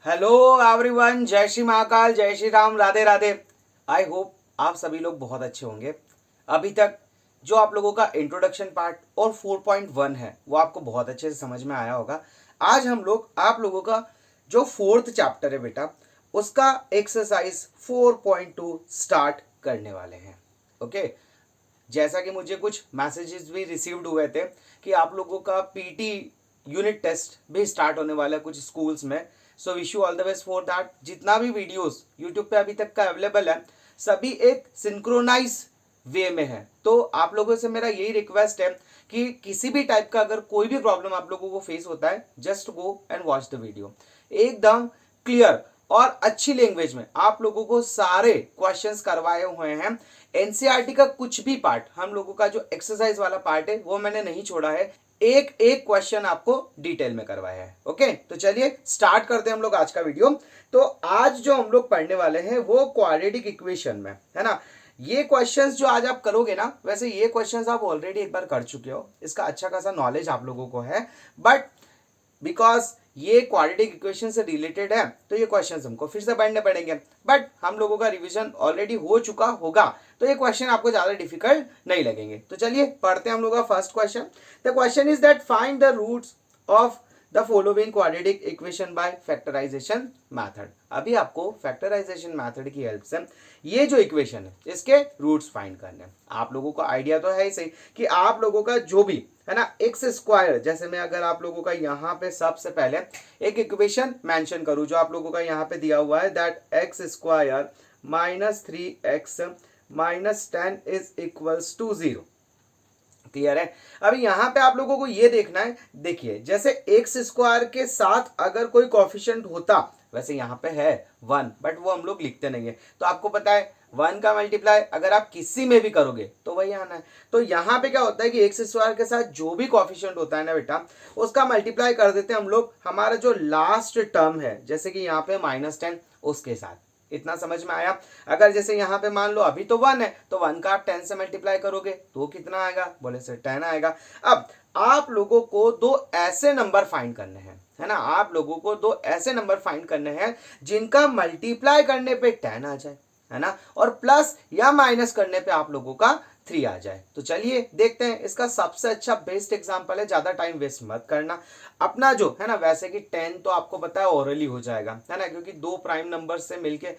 Hello everyone, जय श्री महाकाल, जय श्री राम, राधे राधे। आई hope आप सभी लोग बहुत अच्छे होंगे। अभी तक जो आप लोगों का इंट्रोडक्शन पार्ट और 4.1 है वो आपको बहुत अच्छे से समझ में आया होगा। आज हम लोग आप लोगों का जो फोर्थ चैप्टर है बेटा, उसका एक्सरसाइज 4.2 स्टार्ट करने वाले हैं। ओके, जैसा कि मुझे कुछ मैसेजेस भी रिसीव्ड हुए थे कि आप लोगों का पीटी यूनिट टेस्ट भी स्टार्ट होने वाला है कुछ स्कूल्स में। So wish you all the best for that. जितना भी वीडियोस यूट्यूब पे अभी तक का अवेलेबल है सभी एक सिंक्रोनाइज वे में है। तो आप लोगों से मेरा यही रिक्वेस्ट है कि किसी भी टाइप का अगर कोई भी प्रॉब्लम आप लोगों को फेस होता है, just go and watch the video. एकदम क्लियर और अच्छी लैंग्वेज में आप लोगों को सारे क्वेश्चंस करवाए हुए हैं। एनसीईआरटी का कुछ भी पार्ट, हम लोगों का जो एक्सरसाइज वाला पार्ट है वो मैंने नहीं छोड़ा है। एक एक क्वेश्चन आपको डिटेल में करवाया है। ओके, तो चलिए स्टार्ट करते हैं हम लोग आज का वीडियो। तो आज जो हम लोग पढ़ने वाले हैं वो क्वाड्रेटिक इक्वेशन में है ना। ये क्वेश्चंस जो आज आप करोगे ना, वैसे ये क्वेश्चंस आप ऑलरेडी एक बार कर चुके हो, इसका अच्छा खासा नॉलेज आप लोगों को है, बट बिकॉज ये क्वाड्रेटिक इक्वेशन से रिलेटेड है तो ये क्वेश्चंस हमको फिर से पढ़ने पड़ेंगे। बट हम लोगों का रिवीजन ऑलरेडी हो चुका होगा तो ये क्वेश्चन आपको ज्यादा डिफिकल्ट नहीं लगेंगे। तो चलिए पढ़ते हैं हम लोग का first question. The question is that find the roots of the following quadratic equation by factorisation method. अभी आपको फैक्टराइजेशन मेथड की हेल्प से ये जो इक्वेशन है इसके रूट्स फाइंड करने हैं। आप लोगों को आइडिया तो है ही सही कि आप लोगों का जो भी है ना एक्स स्क्वायर, जैसे मैं अगर आप लोगों का यहाँ पे सबसे पहले एक इक्वेशन मेंशन करूं जो आप लोगों का यहाँ पे दिया हुआ है, that x square minus 3x minus 10 is equals to 0। Clear है। अभी यहाँ पे आप लोगों को ये देखना है, देखिए जैसे एक्स स्क्वायर के साथ अगर कोई कोफिशिएंट होता, वैसे यहाँ पे है 1 बट वो हम लोग लिखते नहीं है, तो आपको पता है 1 का मल्टीप्लाई अगर आप किसी में भी करोगे तो वही आना है। तो यहाँ पे क्या होता है कि एक्स स्क्वायर के साथ जो भी कोफिशिएंट होता है ना बेटा, उसका मल्टीप्लाई कर देते हैं हम लोग हमारा जो लास्ट टर्म है, जैसे कि यहाँ पे -10 उसके साथ। इतना समझ में आया। अगर जैसे यहाँ पे मान लो अभी तो 1 है तो 1 का आप 10 से मल्टीप्लाई करोगे तो कितना आएगा, बोले सर 10 आएगा। अब आप लोगों को दो ऐसे नंबर फाइंड करने हैं, है ना, आप लोगों को दो ऐसे नंबर फाइंड करने हैं जिनका मल्टीप्लाई करने पे 10 आ जाए, है ना, और प्लस या माइनस करने पे आप लोगों का 3 आ जाए। तो चलिए देखते हैं। इसका सबसे अच्छा बेस्ट एग्जांपल है, ज्यादा टाइम वेस्ट मत करना अपना जो है ना। वैसे कि 10 तो आपको पता है ओरली हो जाएगा, है ना, क्योंकि दो प्राइम नंबर से मिलके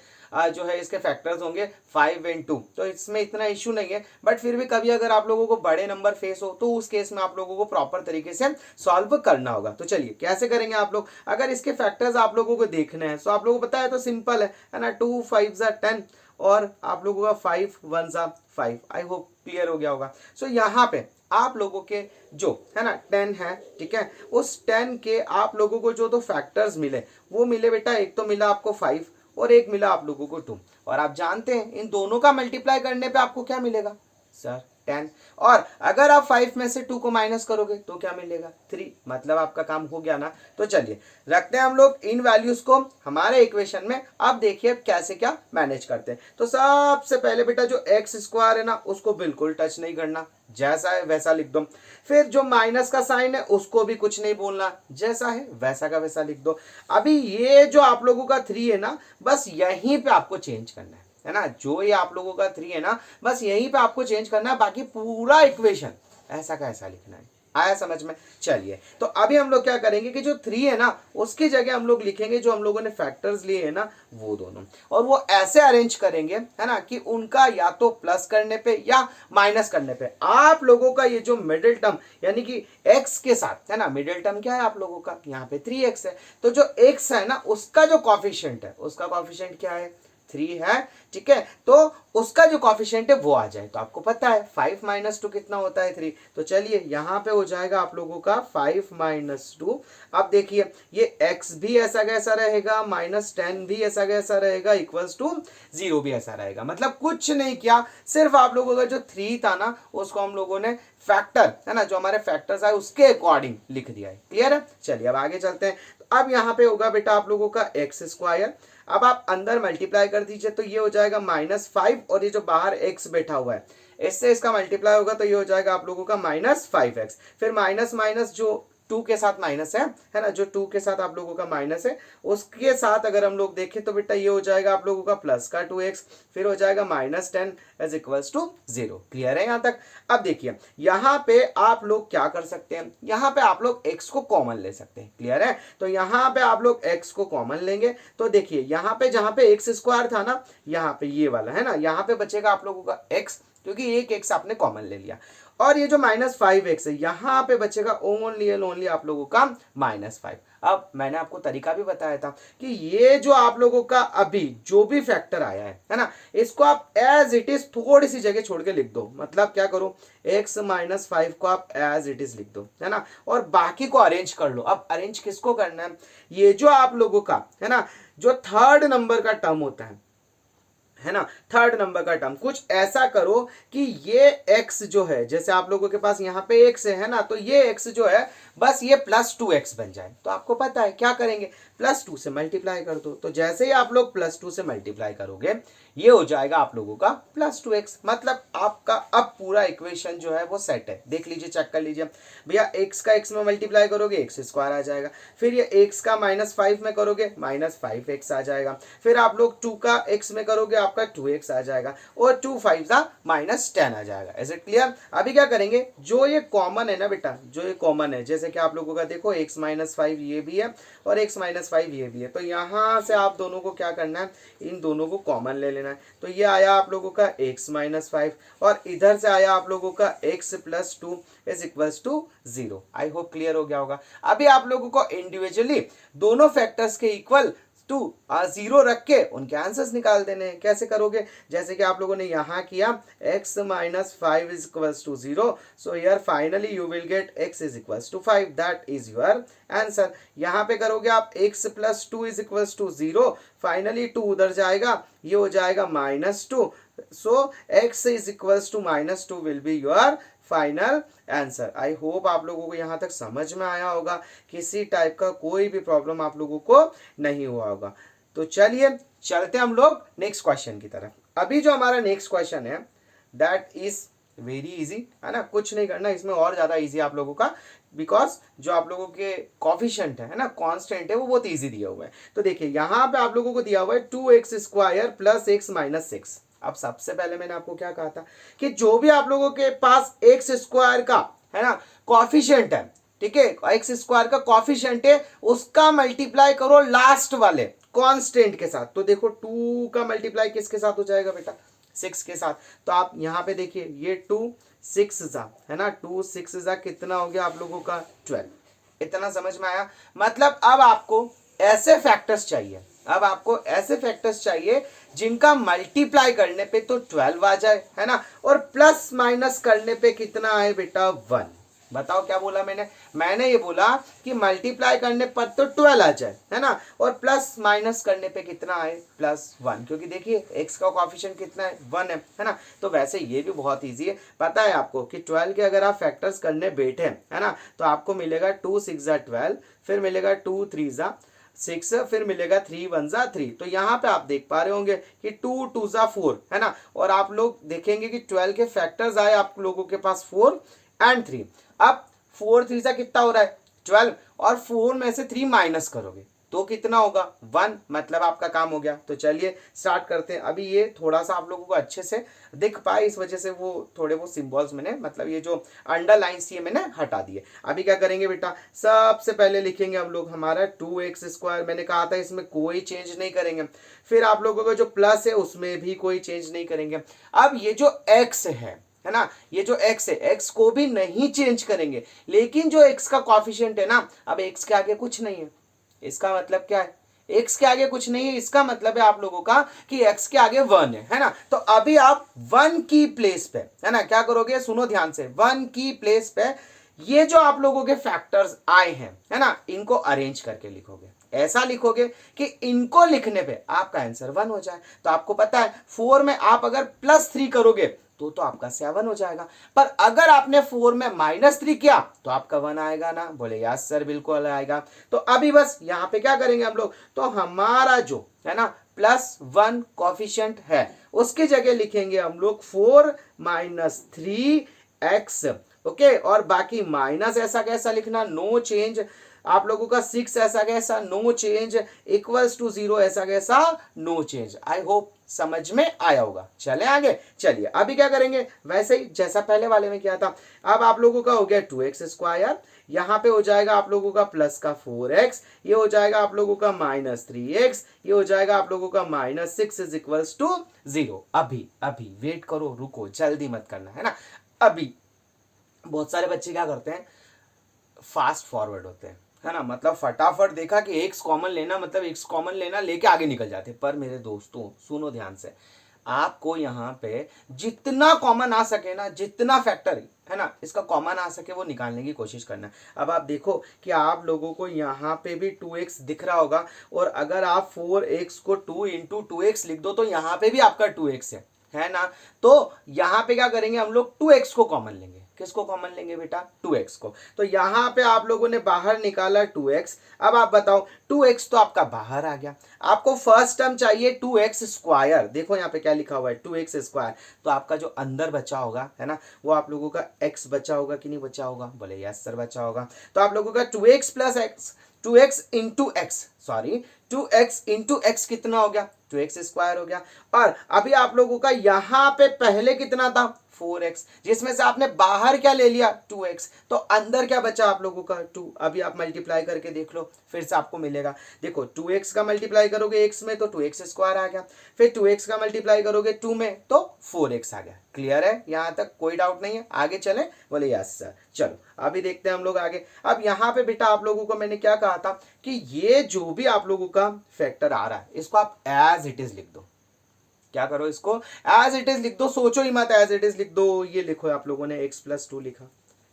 जो है इसके फैक्टर्स होंगे 5 और 2, तो इसमें इतना इश्यू नहीं है। बट फिर भी कभी अगर आप लोगों को बड़े नंबर फेस हो तो उस केस में आप लोगों को प्रॉपर तरीके से सॉल्व करना होगा। तो चलिए कैसे करेंगे आप लोग। अगर इसके फैक्टर्स आप लोगों को देखने हैं तो आप लोगों को पता है, तो सिंपल है ना, 2 5 10 और आप लोगों का 5 1 5। आई होप क्लियर हो गया होगा। सो यहाँ पे आप लोगों के जो है ना 10 है, ठीक है, उस 10 के आप लोगों को जो तो फैक्टर्स मिले वो मिले बेटा, एक तो मिला आपको 5 और एक मिला आप लोगों को 2। और आप जानते हैं इन दोनों का मल्टीप्लाई करने पे आपको क्या मिलेगा सर, 10। और अगर आप 5 में से 2 को माइनस करोगे तो क्या मिलेगा, 3। मतलब आपका काम हो गया ना। तो चलिए रखते हैं हम लोग इन वैल्यूज को हमारे इक्वेशन में। अब देखिए कैसे क्या मैनेज करते हैं। तो सबसे पहले बेटा जो एक्स स्क्वायर है ना उसको बिल्कुल टच नहीं करना, जैसा है वैसा लिख दो। फिर जो माइनस का साइन है उसको भी कुछ नहीं बोलना, जैसा है वैसा का वैसा लिख दो। अभी ये जो आप लोगों का 3 है ना, बस यहीं पे आपको चेंज करना है ना, जो ये आप लोगों का 3 है ना बस यहीं पे आपको चेंज करना है, बाकी पूरा इक्वेशन ऐसा का ऐसा लिखना है। आया समझ में। चलिए तो अभी हम लोग क्या करेंगे कि जो 3 है ना उसकी जगह हम लोग लिखेंगे जो हम लोगों ने फैक्टर्स लिए है ना वो दोनों, और वो ऐसे अरेंज करेंगे है ना कि उनका या तो प्लस करने पे या माइनस करने पे आप लोगों का ये जो मिडिल टर्म यानी कि x के साथ है ना, मिडिल टर्म क्या है आप लोगों का यहाँ पे 3x है, तो जो x है ना उसका जो कॉफिशिएंट है उसका कॉफिशिएंट क्या है, 3 है, ठीक है, तो उसका जो कॉफिशिएंट है वो आ जाए। तो आपको पता है 5 माइनस 2 कितना होता है, 3। तो चलिए यहाँ पे हो जाएगा आप लोगों का 5 माइनस 2। अब देखिए ये x भी ऐसा कैसा रहेगा, -10 भी ऐसा कैसा रहेगा, इक्वल्स टू 0 भी ऐसा रहेगा। मतलब कुछ नहीं किया, सिर्फ आप लोगों का जो 3 था ना उसको हम लोगों ने फैक्टर है ना, जो हमारे फैक्टर्स है उसके अकॉर्डिंग लिख दिया है। क्लियर है। चलिए अब आगे चलते हैं। तो अब यहाँ पे होगा बेटा आप लोगों का एक्स स्क्वायर। अब आप अंदर मल्टीप्लाई कर दीजिए तो ये हो जाएगा -5, और ये जो बाहर x बैठा हुआ है इससे इसका मल्टीप्लाई होगा तो ये हो जाएगा आप लोगों का -5x। फिर माइनस माइनस जो टू के साथ माइनस है ना, जो टू के साथ आप लोगों का माइनस है उसके साथ अगर हम लोग देखें तो बेटा ये हो जाएगा आप लोगों का प्लस का 2x, फिर हो जाएगा -10 इज इक्वल्स टू 0। क्लियर है यहाँ तक? अब देखिए यहाँ पे आप लोग क्या कर सकते हैं, यहाँ पे आप लोग x को कॉमन ले सकते हैं। क्लियर है? तो यहाँ पे आप लोग x को कॉमन लेंगे तो देखिए यहाँ पे जहाँ पे x स्क्वायर था ना, यहाँ पे ये वाला है ना, यहाँ पे बचेगा आप लोगों का x, क्योंकि एक x आपने कॉमन ले लिया। और ये जो -5x है यहाँ पे बचेगा ओनली एंड ओनली आप लोगों का -5। अब मैंने आपको तरीका भी बताया था कि ये जो आप लोगों का अभी जो भी फैक्टर आया है ना, इसको आप एज इट इज थोड़ी सी जगह छोड़ के लिख दो। मतलब क्या करो, x -5 को आप एज इट इज लिख दो, है ना, और बाकी को अरेंज कर लो। अब अरेंज किसको करना है, ये जो आप लोगों का है ना, जो थर्ड नंबर का टर्म होता है ना, थर्ड नंबर का टर्म कुछ ऐसा करो कि ये x जो है, जैसे आप लोगों के पास यहाँ पे x है ना, तो ये x जो है बस ये +2x बन जाए। तो आपको पता है क्या करेंगे, +2 से मल्टीप्लाई कर दो। तो जैसे ही आप लोग +2 से मल्टीप्लाई करोगे ये हो जाएगा आप लोगों का +2x। मतलब आपका अब पूरा इक्वेशन जो है वो सेट है। देख लीजिए, चेक कर लीजिए भैया, x का x में मल्टीप्लाई करोगे x स्क्वायर आ जाएगा, फिर ये x का -5 में करोगे -5x आ जाएगा, फिर आप लोग 2 का x में करोगे आपका 2x आ जाएगा, और 2 5 का -10 आ जाएगा। Is it clear? अभी क्या करेंगे, जो ये कॉमन है ना बेटा, जो ये कॉमन है, जैसे कि आप लोगों का देखो x -5 ये भी है और x -5 ये भी है, तो यहाँ से आप दोनों को क्या करना है, इन दोनों को कॉमन ले लेना है। तो ये आया आप लोगों का x -5 और इधर से आया आप लोगों का x + 2 is equals to 0। I hope clear हो गया होगा। अभी आप लोगों को इंडिविजुअली दोनों फैक्टर्स के इक्वल टू 0 रख के उनके आंसर्स निकाल देने हैं। कैसे करोगे, जैसे कि आप लोगों ने यहाँ किया x -5 is equals to 0, so here finally you will get x is equals to 5, that is your answer. यहाँ पे करोगे आप x + 2 is equals to 0, finally 2 उधर जाएगा, ये हो जाएगा -2, so x is equals to -2 will be your final answer. I hope आप लोगों को यहाँ तक समझ में आया होगा, किसी टाइप का कोई भी प्रॉब्लम आप लोगों को नहीं हुआ होगा। तो चलिए चलते हम लोग नेक्स्ट क्वेश्चन की तरफ। अभी जो हमारा नेक्स्ट क्वेश्चन है दैट इज वेरी इजी, है ना, कुछ नहीं करना इसमें, और ज्यादा इजी आप लोगों का, बिकॉज जो आप लोगों के कॉफिशिएंट है ना, कांस्टेंट है, वो बहुत इजी दिया हुआ है। तो देखिए यहाँ पे आप लोगों को दिया हुआ है 2x² + x - 6। अब सबसे पहले मैंने आपको क्या कहा था कि जो भी आप लोगों के पास x² का है ना कॉफिशिएंट है, ठीक है, x² का कॉफिशिएंट है, उसका मल्टीप्लाई करो लास्ट वाले कांस्टेंट के साथ। तो देखो 2 का मल्टीप्लाई किसके साथ हो जाएगा बेटा, 6 के साथ। तो आप यहाँ पे देखिए ये 2 6 जा है ना, 2 6 जा कितना हो गया आप लोगों का 12। इतना समझ में आया? मतलब अब आपको ऐसे फैक्टर्स चाहिए, अब आपको ऐसे फैक्टर्स चाहिए जिनका मल्टीप्लाई करने पे तो 12 आ जाए, है ना, और प्लस माइनस करने पे कितना आए बेटा 1। बताओ क्या बोला मैंने ये बोला कि मल्टीप्लाई करने पर तो 12 आ जाए, है ना, और प्लस माइनस करने पे कितना आए +1, क्योंकि देखिए x का कोएफिशिएंट कितना है 1 है ना। तो वैसे ये भी बहुत इजी है, पता है आपको कि 12 के अगर आप फैक्टर्स करने बैठे, है ना, तो आपको मिलेगा 2 6 जा 12, फिर मिलेगा 2 3 जा 6, फिर मिलेगा 3 1 जा 3। तो यहाँ पे आप देख पा रहे होंगे कि 2 2 जा 4, है ना, और आप लोग देखेंगे कि 12 के फैक्टर्स आए आप लोगों के पास 4 और 3। अब 4 3 जा कितना हो रहा है 12, और 4 में से 3 माइनस करोगे तो कितना होगा 1, मतलब आपका काम हो गया। तो चलिए स्टार्ट करते हैं। अभी ये थोड़ा सा आप लोगों को अच्छे से दिख पाए, इस वजह से वो थोड़े वो सिंबल्स मैंने, मतलब ये जो अंडरलाइंस ये मैंने हटा दिए। अभी क्या करेंगे बेटा, सबसे पहले लिखेंगे हम लोग हमारा 2x², मैंने कहा था इसमें कोई चेंज नहीं करेंगे। फिर आप लोगों का जो प्लस है उसमें भी कोई चेंज नहीं करेंगे। अब ये जो x है ना, ये जो x है, x को भी नहीं चेंज करेंगे, लेकिन जो x का कॉफिशिएंट है ना, अब x के आगे कुछ नहीं है, इसका मतलब क्या है, x के आगे कुछ नहीं है, इसका मतलब है आप लोगों का कि x के आगे 1 है ना। तो अभी आप 1 की प्लेस पे, है ना, क्या करोगे, सुनो ध्यान से, 1 की प्लेस पे ये जो आप लोगों के फैक्टर्स आए हैं, है ना, इनको अरेंज करके लिखोगे। ऐसा लिखोगे कि इनको लिखने पे आपका आंसर 1 हो जाए। तो आपको पता है 4 में आप अगर +3 करोगे तो आपका 7 हो जाएगा, पर अगर आपने 4 में -3 किया तो आपका 1 आएगा ना। बोले यस सर बिल्कुल आएगा। तो अभी बस यहाँ पे क्या करेंगे हम लोग, तो हमारा जो है ना +1 कॉफिशिएंट है उसकी जगह लिखेंगे हम लोग 4 - 3x, ओके और बाकी माइनस ऐसा कैसा लिखना, नो चेंज। आप लोगों का 6 ऐसा कैसा, नो चेंज, इक्वल्स टू 0 ऐसा कैसा, नो चेंज। आई होप समझ में आया होगा। चले आगे, चलिए अभी क्या करेंगे, वैसे ही जैसा पहले वाले में किया था। अब आप लोगों का हो गया 2x स्क्वायर, यहाँ पे हो जाएगा आप लोगों का प्लस का 4x, ये हो जाएगा आप लोगों का -3x, ये हो जाएगा आप लोगों का -6 इज इक्वल्स टू 0। अभी अभी वेट करो, रुको, जल्दी मत करना, है ना। अभी बहुत सारे बच्चे क्या करते हैं, फास्ट फॉरवर्ड होते हैं, है ना, मतलब फटाफट देखा कि एक्स कॉमन लेना, मतलब एक्स कॉमन लेना, लेके आगे निकल जाते। पर मेरे दोस्तों सुनो ध्यान से, आपको यहाँ पे जितना कॉमन आ सके ना, जितना फैक्टर है ना इसका कॉमन आ सके वो निकालने की कोशिश करना। अब आप देखो कि आप लोगों को यहाँ पे भी 2x दिख रहा होगा, और अगर आप 4x को 2 इंटू 2x लिख दो तो यहाँ पे भी आपका 2x है ना। तो यहाँ पे क्या करेंगे हम लोग, 2x को कॉमन लेंगे। किसको कॉमन लेंगे बेटा, 2x को। तो यहाँ पे आप लोगों ने बाहर निकाला 2x। अब आप बताओ 2x तो आपका बाहर आ गया, आपको फर्स्ट टर्म चाहिए 2x स्क्वायर। देखो यहाँ पे क्या लिखा हुआ है, 2x स्क्वायर। तो आपका जो अंदर बचा होगा, है ना, वो आप लोगों का x बचा होगा कि नहीं बचा होगा, बोले यस सर बचा होगा। तो आप लोगों का 2x plus x, 2x into x, sorry 2x into x कितना हो गया, 2x स्क्वायर हो गया। और अभी आप लोगों का यहाँ पे पहले कितना था, 4x, जिसमें से आपने बाहर क्या ले लिया, 2x, तो अंदर क्या बचा आप लोगों का 2। अभी आप मल्टीप्लाई करके देख लो, फिर से आपको मिलेगा। देखो 2x का मल्टीप्लाई करोगे x में तो 2x स्क्वायर आ गया, फिर 2x का मल्टीप्लाई करोगे 2 में तो 4x आ गया। क्लियर है, यहां तक कोई डाउट नहीं है, आगे चले, बोले यस सर। चलो अभी देखते हैं हम लोग आगे। अब यहाँ पे बेटा आप लोगों को मैंने क्या कहा था कि ये जो भी आप लोगों का फैक्टर आ रहा है इसको आप एज इट इज लिख दो। क्या करो, इसको एज इट इज लिख दो, सोचो ही मत, एज इट इज लिख दो। ये लिखो आप लोगों ने x प्लस 2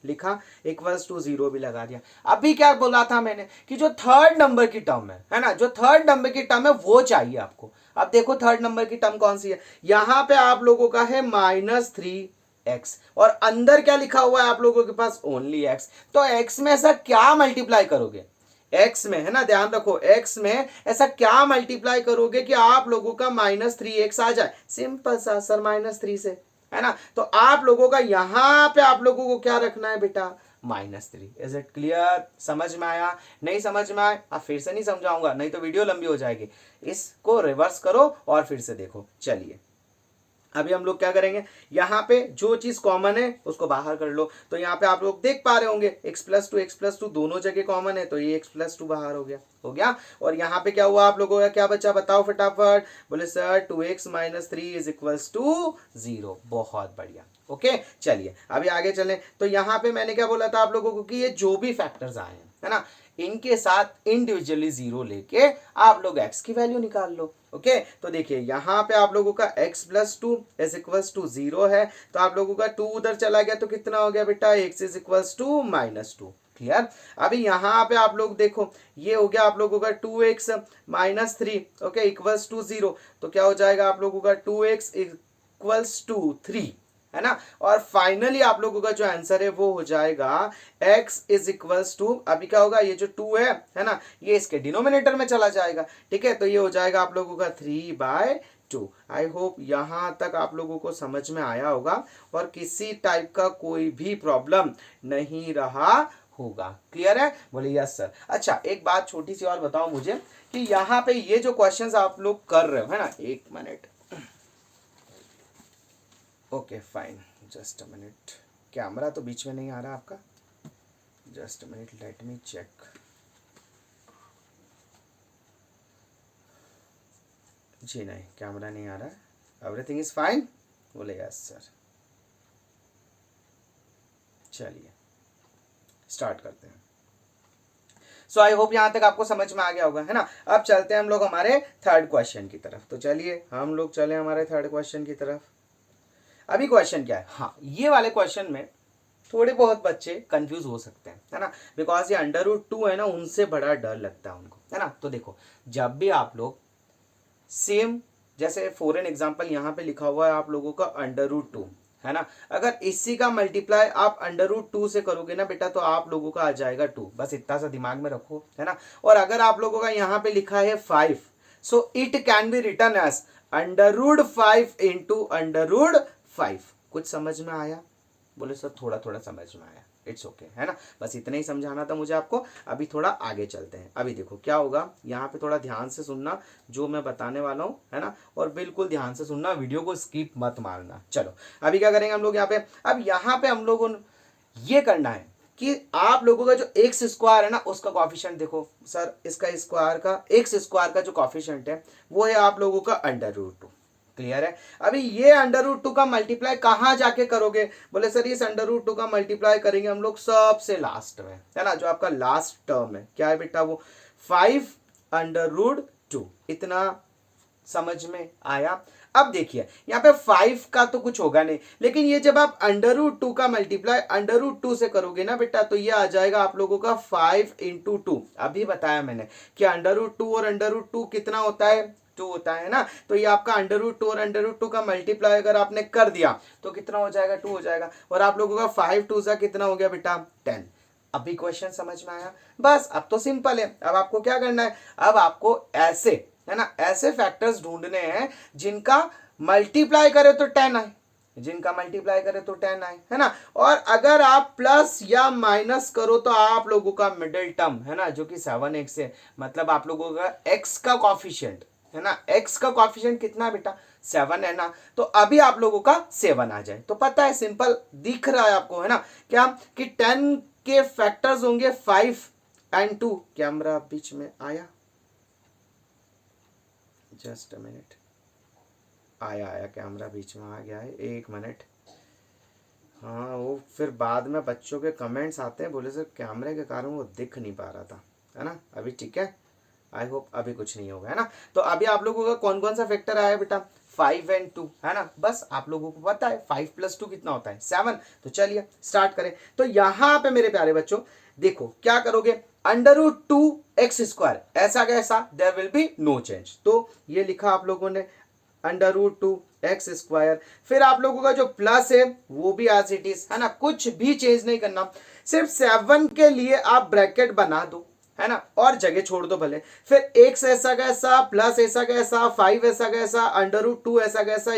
लिखा इक्वल्स टू 0 भी लगा दिया। अभी क्या बोला था मैंने कि जो थर्ड नंबर की टर्म है ना, जो थर्ड नंबर की टर्म है वो चाहिए आपको। अब देखो थर्ड नंबर की टर्म कौन सी है, यहां पे आप लोगों का है -3x, और अंदर क्या लिखा हुआ है आप लोगों के पास, ओनली x। तो x में ऐसा क्या मल्टीप्लाई करोगे, x में, है ना, ध्यान रखो, x में ऐसा क्या मल्टीप्लाई करोगे कि आप लोगों का -3x आ जाए। सिंपल सा सर, -3 से, है ना। तो आप लोगों का यहां पे आप लोगों को क्या रखना है बेटा, -3। इज इट क्लियर, समझ में आया, नहीं समझ में आया आप फिर से नहीं समझाऊंगा, नहीं तो वीडियो लंबी हो जाएगी। इसको रिवर्स करो और फिर से देखो। चलिए अभी हम लोग क्या करेंगे, यहाँ पे जो चीज कॉमन है उसको बाहर कर लो। तो यहाँ पे आप लोग देख पा रहे होंगे x प्लस टू दोनों जगह कॉमन है, तो ये x+2 बाहर हो गया। और यहाँ पे क्या हुआ आप लोगों का, क्या बचा बताओ फटाफट, बोले sir 2x - 3 is equals to 0। बहुत बढ़िया, ओके चलिए अभी आगे चलें। तो यहाँ पे मैंने क्या बोला था आप लोगों को कि ये जो भी फैक्टर्स आए हैं, है ना, इनके साथ इंडिविजुअली 0 लेके आप लोग x की वैल्यू निकाल लो। ओके तो देखिए यहाँ पे आप लोगों का x+2 इज इक्वल्स टू 0 है, तो आप लोगों का 2 उधर चला गया तो कितना हो गया बेटा, x is equals to -2। Clear. अभी यहाँ पे आप लोग देखो, ये हो गया आप लोगों का 2x - 3, ओके इक्वल्स टू 0। तो क्या हो जाएगा आप लोगों का 2x इक्वल्स टू 3, है ना। और फाइनली आप लोगों का जो आंसर है वो हो जाएगा x इज इक्वल्स टू, अभी क्या होगा, ये जो 2 है ना, ये इसके डिनोमिनेटर में चला जाएगा। ठीक है, तो ये हो जाएगा आप लोगों का 3/2। आई होप यहां तक आप लोगों को समझ में आया होगा और किसी टाइप का कोई भी प्रॉब्लम नहीं रहा होगा। क्लियर है, बोले यस सर। अच्छा एक बात छोटी सी और बताओ मुझे कि यहाँ पे ये जो क्वेश्चंस आप लोग कर रहे हो, है ना, एक minute, okay fine, just a minute, camera तो बीच में नहीं आ रहा आपका, just a minute, let me check. जी नहीं, कैमरा नहीं आ रहा है, एवरीथिंग इज फाइन, बोले यस सर। चलिए स्टार्ट करते हैं। सो आई होप यहां तक आपको समझ में आ गया होगा, है ना। अब चलते हैं हम लोग हमारे थर्ड क्वेश्चन की तरफ। तो चलिए हम लोग चले हमारे थर्ड क्वेश्चन की तरफ। अभी क्वेश्चन क्या है, हाँ ये वाले क्वेश्चन में थोड़े बहुत बच्चे कंफ्यूज हो सकते हैं, है ना, बिकॉज ये √2 है ना, उनसे बड़ा डर लगता है उनको, है ना। तो देखो जब भी आप लोग सेम, जैसे फॉर एन एग्जाम्पल यहाँ पे लिखा हुआ है आप लोगों का √2, है ना, अगर इसी का मल्टीप्लाई आप √2 से करोगे ना बेटा तो आप लोगों का आ जाएगा 2, बस इतना सा दिमाग में रखो, है ना। और अगर आप लोगों का यहाँ पे लिखा है 5, so it can be written as √5 into √5। कुछ समझ में आया, बोले सर थोड़ा थोड़ा समझ में आया, इट्स ओके, है ना, बस इतना ही समझाना था मुझे आपको। अभी थोड़ा आगे चलते हैं। अभी देखो क्या होगा, यहाँ पे थोड़ा ध्यान से सुनना जो मैं बताने वाला हूँ, है ना, और बिल्कुल ध्यान से सुनना, वीडियो को स्किप मत मारना। चलो अभी क्या करेंगे हम लोग यहाँ पे, अब यहाँ पे हम लोगों ये करना है कि आप लोगों का जो एक्स स्क्वायर है ना उसका कॉफिशिएंट देखो सर, इसका स्क्वायर का एक्स स्क्वायर का जो कॉफिशिएंट है वो है आप लोगों का √2। क्लियर है। अभी ये √2 का मल्टीप्लाई कहां जाके करोगे, बोले सर इस √2 का मल्टीप्लाई करेंगे हम लोग सबसे लास्ट में, है ना, जो आपका लास्ट टर्म है, क्या है बेटा वो 5√2। इतना समझ में आया। अब देखिए यहाँ पे 5 का तो कुछ होगा नहीं, लेकिन ये जब आप √2 का मल्टीप्लाई √2 से करोगे ना बेटा, तो ये आ जाएगा आप लोगों का 5 × 2। अभी बताया मैंने कि √2 और √2 कितना होता है, 2 होता है ना, तो ये आपका √2 और √2 का मल्टीप्लाई अगर आपने कर दिया तो कितना हो जाएगा, 2 हो जाएगा। और आप लोगों का 5 2 सा कितना हो गया बेटा, 10। अभी क्वेश्चन समझ में आया। बस अब तो सिंपल है, अब आपको क्या करना है, अब आपको ऐसे, है ना, ऐसे फैक्टर्स ढूंढने हैं जिनका मल्टीप्लाई करे तो 10 आए, जिनका मल्टीप्लाई करे तो 10 आए, है ना। और अगर आप प्लस या माइनस करो तो आप लोगों का मिडिल टर्म, है ना, जो कि 7x है, मतलब आप लोगों का x का कॉफिशिएंट, है ना, x का कॉफिशिएंट कितना बेटा 7 है ना, तो अभी आप लोगों का 7 आ जाए तो पता है, सिंपल दिख रहा है आपको, है ना, क्या कि 10 के फैक्टर्स होंगे 5 और 2। कैमरा बीच में आया, जस्ट अ मिनट, आया आया कैमरा बीच में आ गया है, 1 मिनट। हाँ वो फिर बाद में बच्चों के कमेंट्स आते हैं, बोले सर कैमरे के कारण वो दिख नहीं पा रहा था, है ना। अभी ठीक है, आई होप अभी कुछ नहीं होगा, है ना। तो अभी आप लोगों का कौन कौन सा फैक्टर आया बेटा, 5 और 2, है ना। बस आप लोगों को पता है 5 + 2 कितना होता है 7। तो चलिए स्टार्ट करें। तो यहाँ पे मेरे प्यारे बच्चों देखो क्या करोगे, √2x², ऐसा कैसा, there will be no change. तो ये लिखा आप लोगों ने √2x²। फिर आप लोगों का जो प्लस है वो भी एज इट इज, है ना, कुछ भी चेंज नहीं करना, सिर्फ 7 के लिए आप ब्रैकेट बना दो, है ना, और जगह छोड़ दो भले। फिर x ऐसा कैसा, प्लस ऐसा कैसा, 5 ऐसा कैसा, √2 ऐसा कैसा, =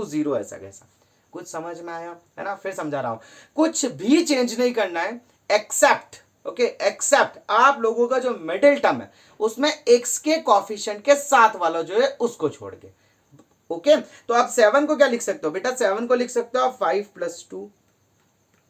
0 ऐसा कैसा। कुछ समझ में आया, है ना। फिर समझा रहा हूं, कुछ भी चेंज नहीं करना है एक्सेप्ट, ओके, एक्सेप्ट आप लोगों का जो मिडिल टर्म है उसमें x के कॉफिशिएंट के साथ वाला जो है उसको छोड़ के, ओके। तो आप 7 को क्या लिख सकते हो बेटा, 7 को लिख सकते हो आप 5 + 2।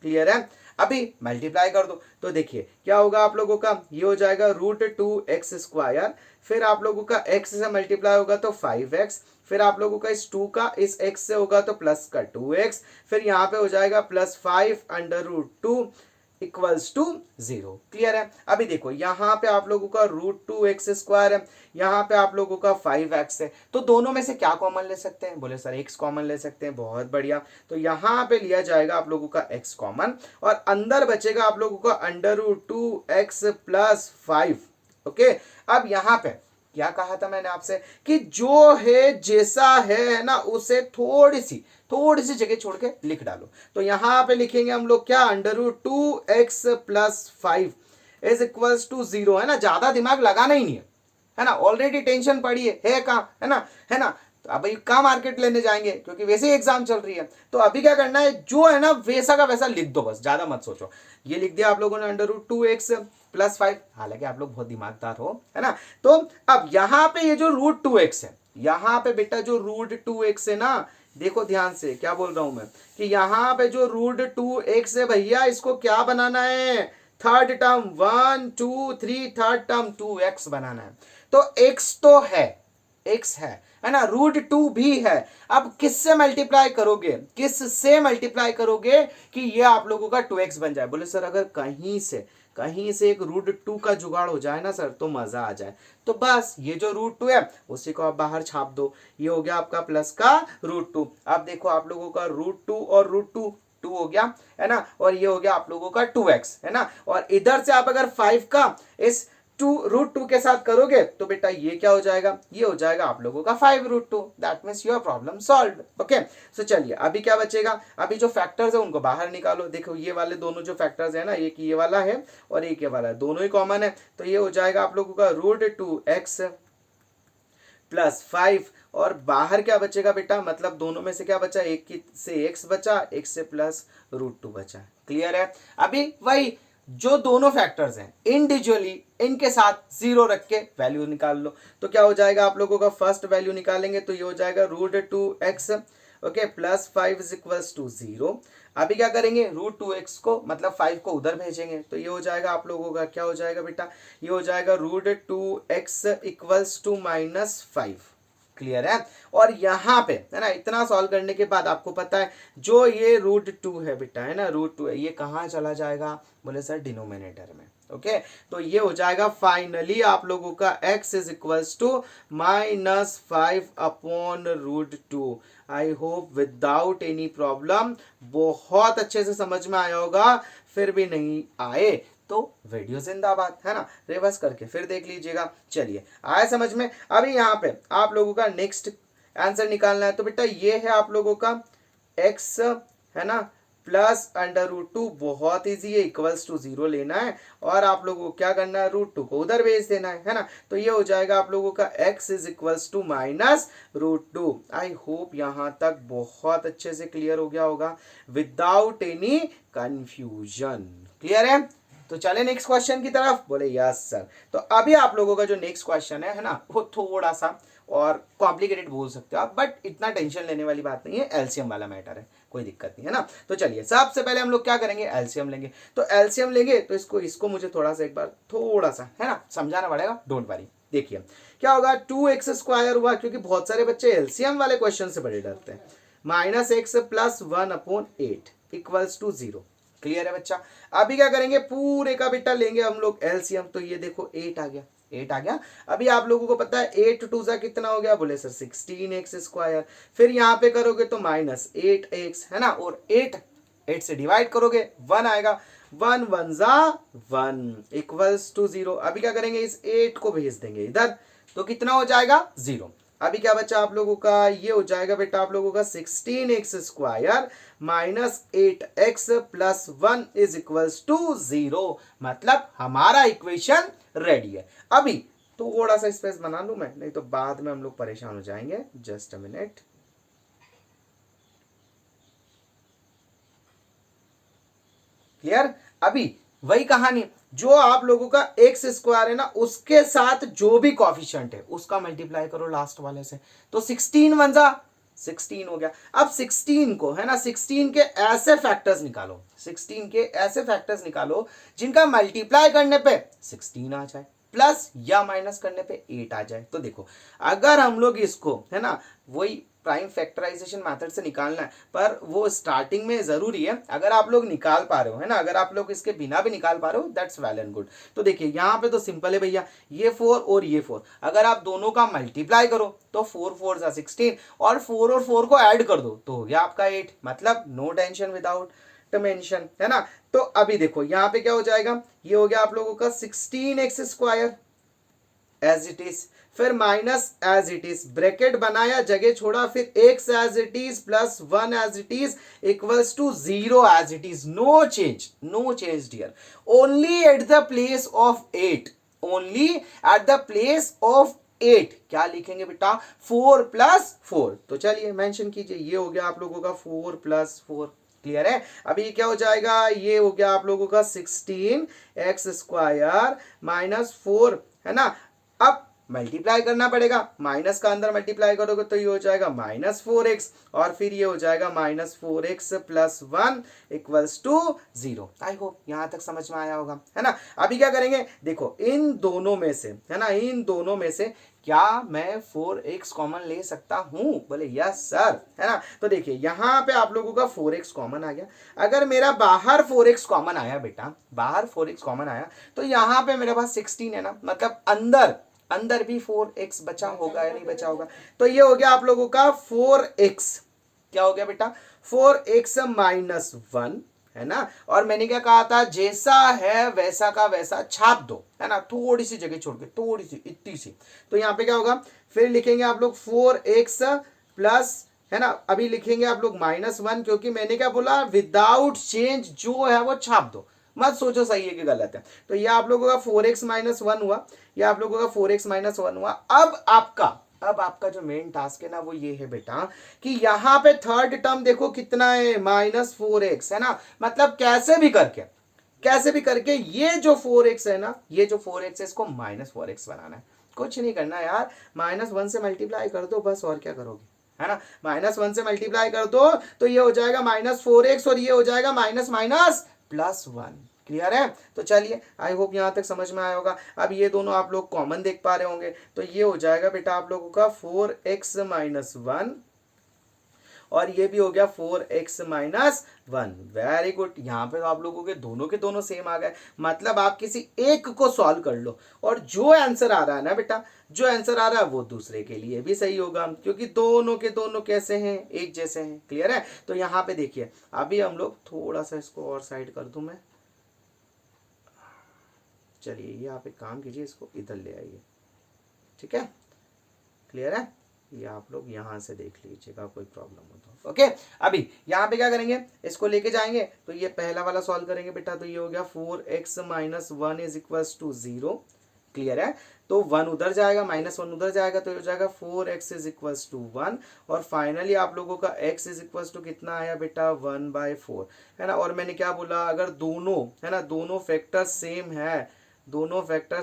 क्लियर है। अभी मल्टीप्लाई कर दो तो देखिए क्या होगा आप लोगों का, ये हो जाएगा √2x²। फिर आप लोगों का x से मल्टीप्लाई होगा तो 5x। फिर आप लोगों का इस 2 का इस x से होगा तो प्लस का 2x। फिर यहाँ पे हो जाएगा +5 √2 = 0। क्लियर है। अभी देखो यहाँ पे आप लोगों का √2x² है, यहाँ पे आप लोगों का 5x है, तो दोनों में से क्या कॉमन ले सकते हैं, बोले सर x कॉमन ले सकते हैं, बहुत बढ़िया। तो यहाँ पे लिया जाएगा आप लोगों का x कॉमन, और अंदर बचेगा आप लोगों का √2x + 5। ओके। अब यहाँ पे क्या कहा था मैंने आपसे कि जो है जैसा है ना उसे थोड़ी सी जगह छोड़ के लिख डालो। तो यहां पे लिखेंगे हम लोग क्या, √2x + 5 = 0, है ना, ज्यादा दिमाग लगाना ही नहीं है ना, ऑलरेडी टेंशन पड़ी है कहाँ, है ना, है ना। तो अभी कहाँ मार्केट लेने जाएंगे, क्योंकि वैसे ही एग्जाम चल रही है। तो अभी क्या करना है, जो है ना वैसा का वैसा लिख दो, बस ज्यादा मत सोचो। ये लिख दिया आप लोगों ने √2x + 5, हालांकि आप लोग बहुत दिमागदार हो, है ना। तो अब यहाँ पे ये जो √2x है, यहाँ पे बेटा जो √2x है ना, देखो ध्यान से क्या बोल रहा हूं मैं, कि यहाँ पे जो √2x है भैया, इसको क्या बनाना है, third term 1 2 3, third term 2x बनाना है। तो x तो है, x है ना, √2 भी है। अब किससे मल्टीप्लाई करोगे, किससे मल्टीप्लाई करोगे कि ये आप लोगों का 2x बन जाए। बोले सर अगर कहीं से एक √2 का जुगाड़ हो जाए ना सर तो मजा आ जाए। तो बस ये जो √2 है उसी को आप बाहर छाप दो, ये हो गया आपका प्लस का √2। अब देखो आप लोगों का √2 और √2 2 हो गया, है ना, और ये हो गया आप लोगों का 2x, है ना। और इधर से आप अगर 5 का इस √2 के साथ करोगे तो बेटा ये क्या हो जाएगा, ये हो जाएगा आप लोगों का 5√2। That means your problem solve. Okay. So चलिए अभी क्या बचेगा, अभी जो फैक्टर्स है उनको बाहर निकालो। देखो ये वाले दोनों जो फैक्टर्स है ना, एक ये वाला है और एक ये वाला है, दोनों ही कॉमन है। तो ये हो जाएगा आप लोगों का √2x प्लस 5 और बाहर क्या बचेगा बेटा, मतलब दोनों में से क्या बचा, एक की से x बचा, x से प्लस √2 बचा। क्लियर है। अभी वही जो दोनों फैक्टर्स हैं इंडिविजुअली इनके साथ जीरो रख के वैल्यू निकाल लो। तो क्या हो जाएगा आप लोगों का, फर्स्ट वैल्यू निकालेंगे तो ये हो जाएगा √2x okay plus 5 is equals to 0। अभी क्या करेंगे, √2x को मतलब 5 को उधर भेजेंगे तो ये हो जाएगा आप लोगों का, क्या हो जाएगा बेटा, ये हो जाएगा √2x इक्वल्स टू -5। क्लियर है। और यहाँ पे है ना, इतना सॉल्व करने के बाद आपको पता है जो ये √2 है बेटा, है ना √2 है, ये कहाँ चला जाएगा, बोले सर डिनोमिनेटर में। ओके तो ये हो जाएगा फाइनली आप लोगों का x is equals to -5 upon √2। I hope without any problem, बहुत अच्छे से समझ में आया होगा। फिर भी नहीं आए तो वीडियो जिंदाबाद, है ना, रिवर्स करके फिर देख लीजिएगा। चलिए आया समझ में। अभी यहाँ पे आप लोगों का नेक्स्ट आंसर निकालना है, तो बेटा ये है आप लोगों का x, है ना, प्लस √2, बहुत इजी है, इक्वल्स टू 0 लेना है और आप लोगों को क्या करना है, √2 को उधर भेज देना है ना। तो ये हो जाएगा आप लोगों का x is equals to -√2। I hope यहाँ तक बहुत अच्छे से क्लियर हो गया होगा विदाउट एनी कंफ्यूजन। क्लियर है। तो चले नेक्स्ट क्वेश्चन की तरफ, बोले यस सर। तो अभी आप लोगों का जो नेक्स्ट क्वेश्चन है ना, वो थोड़ा सा और कॉम्प्लिकेटेड बोल सकते हो आप, बट इतना टेंशन लेने वाली बात नहीं है, एलसीएम वाला मैटर है, कोई दिक्कत नहीं है ना। तो चलिए सबसे पहले हम लोग क्या करेंगे, एलसीएम लेंगे। तो एलसीएम लेंगे तो इसको मुझे थोड़ा सा एक बार थोड़ा सा है ना समझाना पड़ेगा, डोंट वरी। देखिए क्या होगा, 2x² हुआ, क्योंकि बहुत सारे बच्चे एलसीएम वाले क्वेश्चन से बड़े डरते हैं, -x plus 1/8 equals to 0। Clear है बच्चा। अभी क्या करेंगे, पूरे का बेटा लेंगे हम लोग एलसीएम, तो ये देखो 8 आ गया, 8 आ गया। अभी आप लोगों को पता है 8 2 सा कितना हो गया, बोले सर 16x²। फिर यहाँ पे करोगे तो -8x, है ना, और 8 से डिवाइड करोगे 1 आएगा, 1 1 जा 1 इक्वल्स टू 0। अभी क्या करेंगे, इस 8 को भेज देंगे इधर, तो कितना हो जाएगा 0। अभी क्या बचा आप लोगों का, ये हो जाएगा बेटा आप लोगों का 16x² -8x plus 1 is equals to 0। मतलब हमारा इक्वेशन रेडी है। अभी थोड़ा सा स्पेस बना लूं मैं, नहीं तो बाद में हम लोग परेशान हो जाएंगे। Just a minute. क्लियर। अभी वही कहानी, जो आप लोगों का x² है ना, उसके साथ जो भी कॉफिशिएंट है उसका मल्टीप्लाई करो लास्ट वाले से, तो 16 1 जा 16 हो गया। अब 16 को, है ना, 16 के ऐसे फैक्टर्स निकालो, 16 के ऐसे फैक्टर्स निकालो जिनका मल्टीप्लाई करने पे 16 आ जाए, प्लस या माइनस करने पे 8 आ जाए। तो देखो अगर हम लोग इसको, है ना, वही प्राइम फैक्टराइजेशन मेथड से निकालना है, पर वो स्टार्टिंग में जरूरी है। अगर आप लोग निकाल पा रहे हो, है ना, अगर आप लोग इसके बिना भी निकाल पा रहे हो, दैट्स वेल एंड गुड। तो देखिए यहाँ पे तो सिंपल है भैया, ये 4 और ये 4, अगर आप दोनों का मल्टीप्लाई करो तो 4 4 जा 16, और 4 और 4 को ऐड कर दो तो हो गया आपका 8। मतलब नो टेंशन विदाउट टेंशन, है ना। तो अभी देखो यहाँ पे क्या हो जाएगा, ये हो गया आप लोगों का 16x² एज इट इज, फिर minus as it is, bracket बनाया, जगह छोड़ा, फिर x as it is plus 1 as it is equals to 0 as it is. No change, no change dear, only at the place of 8, only at the place of 8 क्या लिखेंगे बेटा, 4 + 4। तो चलिए mention कीजिए, ये हो गया आप लोगों का 4 + 4। क्लियर है। अभी क्या हो जाएगा, ये हो गया आप लोगों का 16x² -4, है ना। अब मल्टीप्लाई करना पड़ेगा, माइनस का अंदर मल्टीप्लाई करोगे तो ये हो जाएगा -4x, और फिर ये हो जाएगा -4x plus 1 equals to 0। I hope यहां तक समझ में आया होगा, है ना। अभी क्या करेंगे, देखो इन दोनों में से, है ना, इन दोनों में से क्या मैं 4x कॉमन ले सकता हूं, बोले यस सर, है ना। तो देखिए यहां पे आप लोगों का 4x कॉमन आ गया। अगर मेरा बाहर 4x कॉमन आया बेटा, बाहर 4x कॉमन आया, तो यहां पे मेरे पास 16 है ना, मतलब अंदर भी 4x बचा होगा या नहीं बचा होगा। तो ये हो गया आप लोगों का 4x, क्या हो गया बेटा, 4x -1, है ना। और मैंने क्या कहा था, जैसा है वैसा का वैसा छाप दो, है ना, थोड़ी सी जगह छोड़ के, थोड़ी सी, इतनी सी। तो यहाँ पे क्या होगा, फिर लिखेंगे आप लोग 4x प्लस, है ना, अभी लिखेंगे आप लोग -1, क्योंकि मैंने क्या बोला, विदाउट चेंज जो है वो छाप दो, मत सोचो सही है कि गलत है। तो ये आप लोगों का 4x -1 हुआ, ये आप लोगों का 4x -1 हुआ। अब आपका अब आपका जो मेन टास्क है ना वो ये है बेटा कि यहाँ पे थर्ड टर्म देखो कितना है, -4x है ना। मतलब कैसे भी करके ये जो 4x है ना, ये जो 4x है इसको -4x बनाना है। कुछ नहीं करना यार, -1 से मल्टीप्लाई कर दो बस, और क्या करोगे, है ना। -1 से मल्टीप्लाई कर दो तो ये हो जाएगा -4x और ये हो जाएगा माइनस माइनस +1। क्लियर है। तो चलिए, आई होप यहां तक समझ में आया होगा। अब ये दोनों आप लोग कॉमन देख पा रहे होंगे, तो ये हो जाएगा बेटा आप लोगों का 4x - 1 और ये भी हो गया 4x - 1। Very good. यहाँ पे तो आप लोगों के दोनों सेम आ गए। मतलब आप किसी एक को सॉल्व कर लो और जो आंसर आ रहा है ना बेटा, जो आंसर आ रहा है वो दूसरे के लिए भी सही होगा, क्योंकि दोनों के दोनों कैसे हैं, एक जैसे हैं। क्लियर है। तो यहाँ पे देखिए, अभी हम लोग थोड़ा सा इसको और साइड कर दूं मैं। चलिए, ये आप एक काम कीजिए, इसको इधर ले आइए। ठीक है, क्लियर है। ये आप लोग यहाँ से देख लीजिएगा, कोई प्रॉब्लम हो तो। ओके, अभी यहाँ पे क्या करेंगे, इसको लेके जाएंगे तो ये पहला वाला सॉल्व करेंगे बेटा। तो ये हो गया 4x - 1 = 0। क्लियर है। तो 1 उधर जाएगा, -1 उधर जाएगा, तो हो जाएगा 4x = 1। और फाइनली आप लोगों का x = कितना आया बेटा, 1/4 है ना। और मैंने क्या बोला, अगर दोनों है ना, दोनों फैक्टर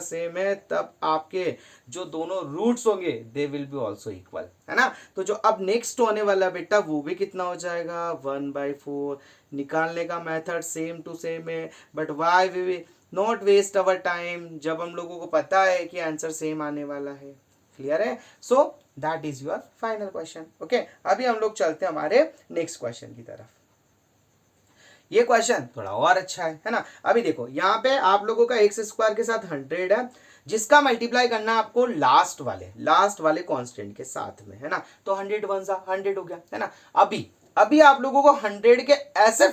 सेम है, तब आपके जो दोनों रूट्स होंगे they will be also equal, है ना। तो जो अब नेक्स्ट होने वाला बेटा वो भी कितना हो जाएगा, 1/4। निकालने का मेथड सेम टू सेम है, but why we not waste our time, जब हम लोगों को पता है कि आंसर सेम आने वाला है। क्लियर है। So that is your final question. Okay, अभी हम लोग चलते हैं हमारे नेक्स्ट क्वेश्चन की तरफ। ये क्वेश्चन थोड़ा और अच्छा है ना। अभी देखो, यहाँ पे आप लोगों का x² के साथ 100 है, जिसका मल्टीप्लाई करना है आपको लास्ट वाले कांस्टेंट के साथ में, है ना। तो 100 1 100 हो गया, है ना। अभी आप लोगों को 100 के ऐसे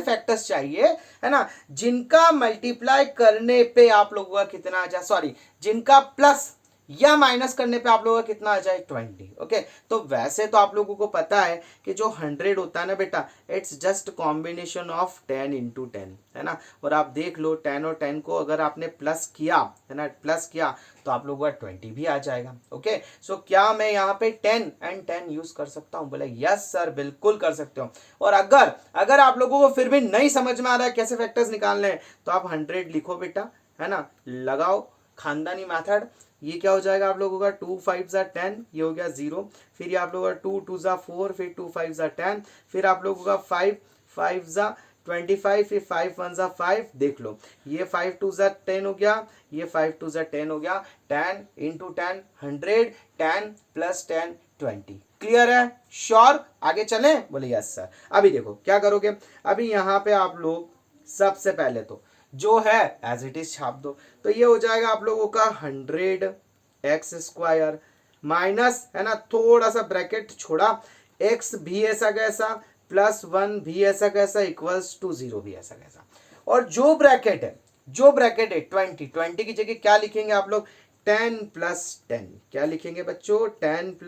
फैक्टर्स चाहिए, है ना, जिनका मल्टीप्लाई करने पे आप लोगों का कितना आ जाए, सॉरी, जिनका प्लस या माइनस करने पे आप लोगों का कितना आ जाए, 20। ओके, तो वैसे तो आप लोगों को पता है कि जो 100 होता है ना बेटा, इट्स जस्ट कॉम्बिनेशन ऑफ 10 × 10, है ना। और आप देख लो 10 और 10 को अगर आपने प्लस किया, है ना, प्लस किया तो आप लोगों का 20 भी आ जाएगा। ओके, सो क्या मैं यहाँ पे 10 and 10 यूज कर सकता हूँ, बोले यस सर, बिल्कुल कर सकते हो। और अगर आप लोगों को फिर भी नहीं समझ में आ रहा है कैसे फैक्टर्स निकालने हैं, तो आप 100 लिखो बेटा, है ना, लगाओ खानदानी मेथड। ये क्या हो जाएगा आप लोगों का, 2 5 = 10, ये हो गया 0। फिर ये आप लोगों का 2 2 = 4, फिर 2 5 = 10, फिर आप लोगों का 5 5 = 25, फिर 5 1 = 5। देख लो, ये 5 2 = 10 हो गया, ये 5 2 = 10 हो गया। 10 × 10 100, 10 + 10 20। क्लियर है, श्योर, आगे चलें, बोले यस सर। अभी देखो क्या करोगे, अभी यहाँ पे आप लोग सबसे पहले तो जो है एज इट इज छाप दो। तो ये हो जाएगा आप लोगों का 100x² माइनस, है ना, थोड़ा सा ब्रैकेट छोड़ा, x भी ऐसा कैसा, +1 भी ऐसा कैसा, = 0 भी ऐसा कैसा। और जो ब्रैकेट है 20 की जगह क्या लिखेंगे आप लोग, 10 + 10। क्या लिखेंगे बच्चों, 10 +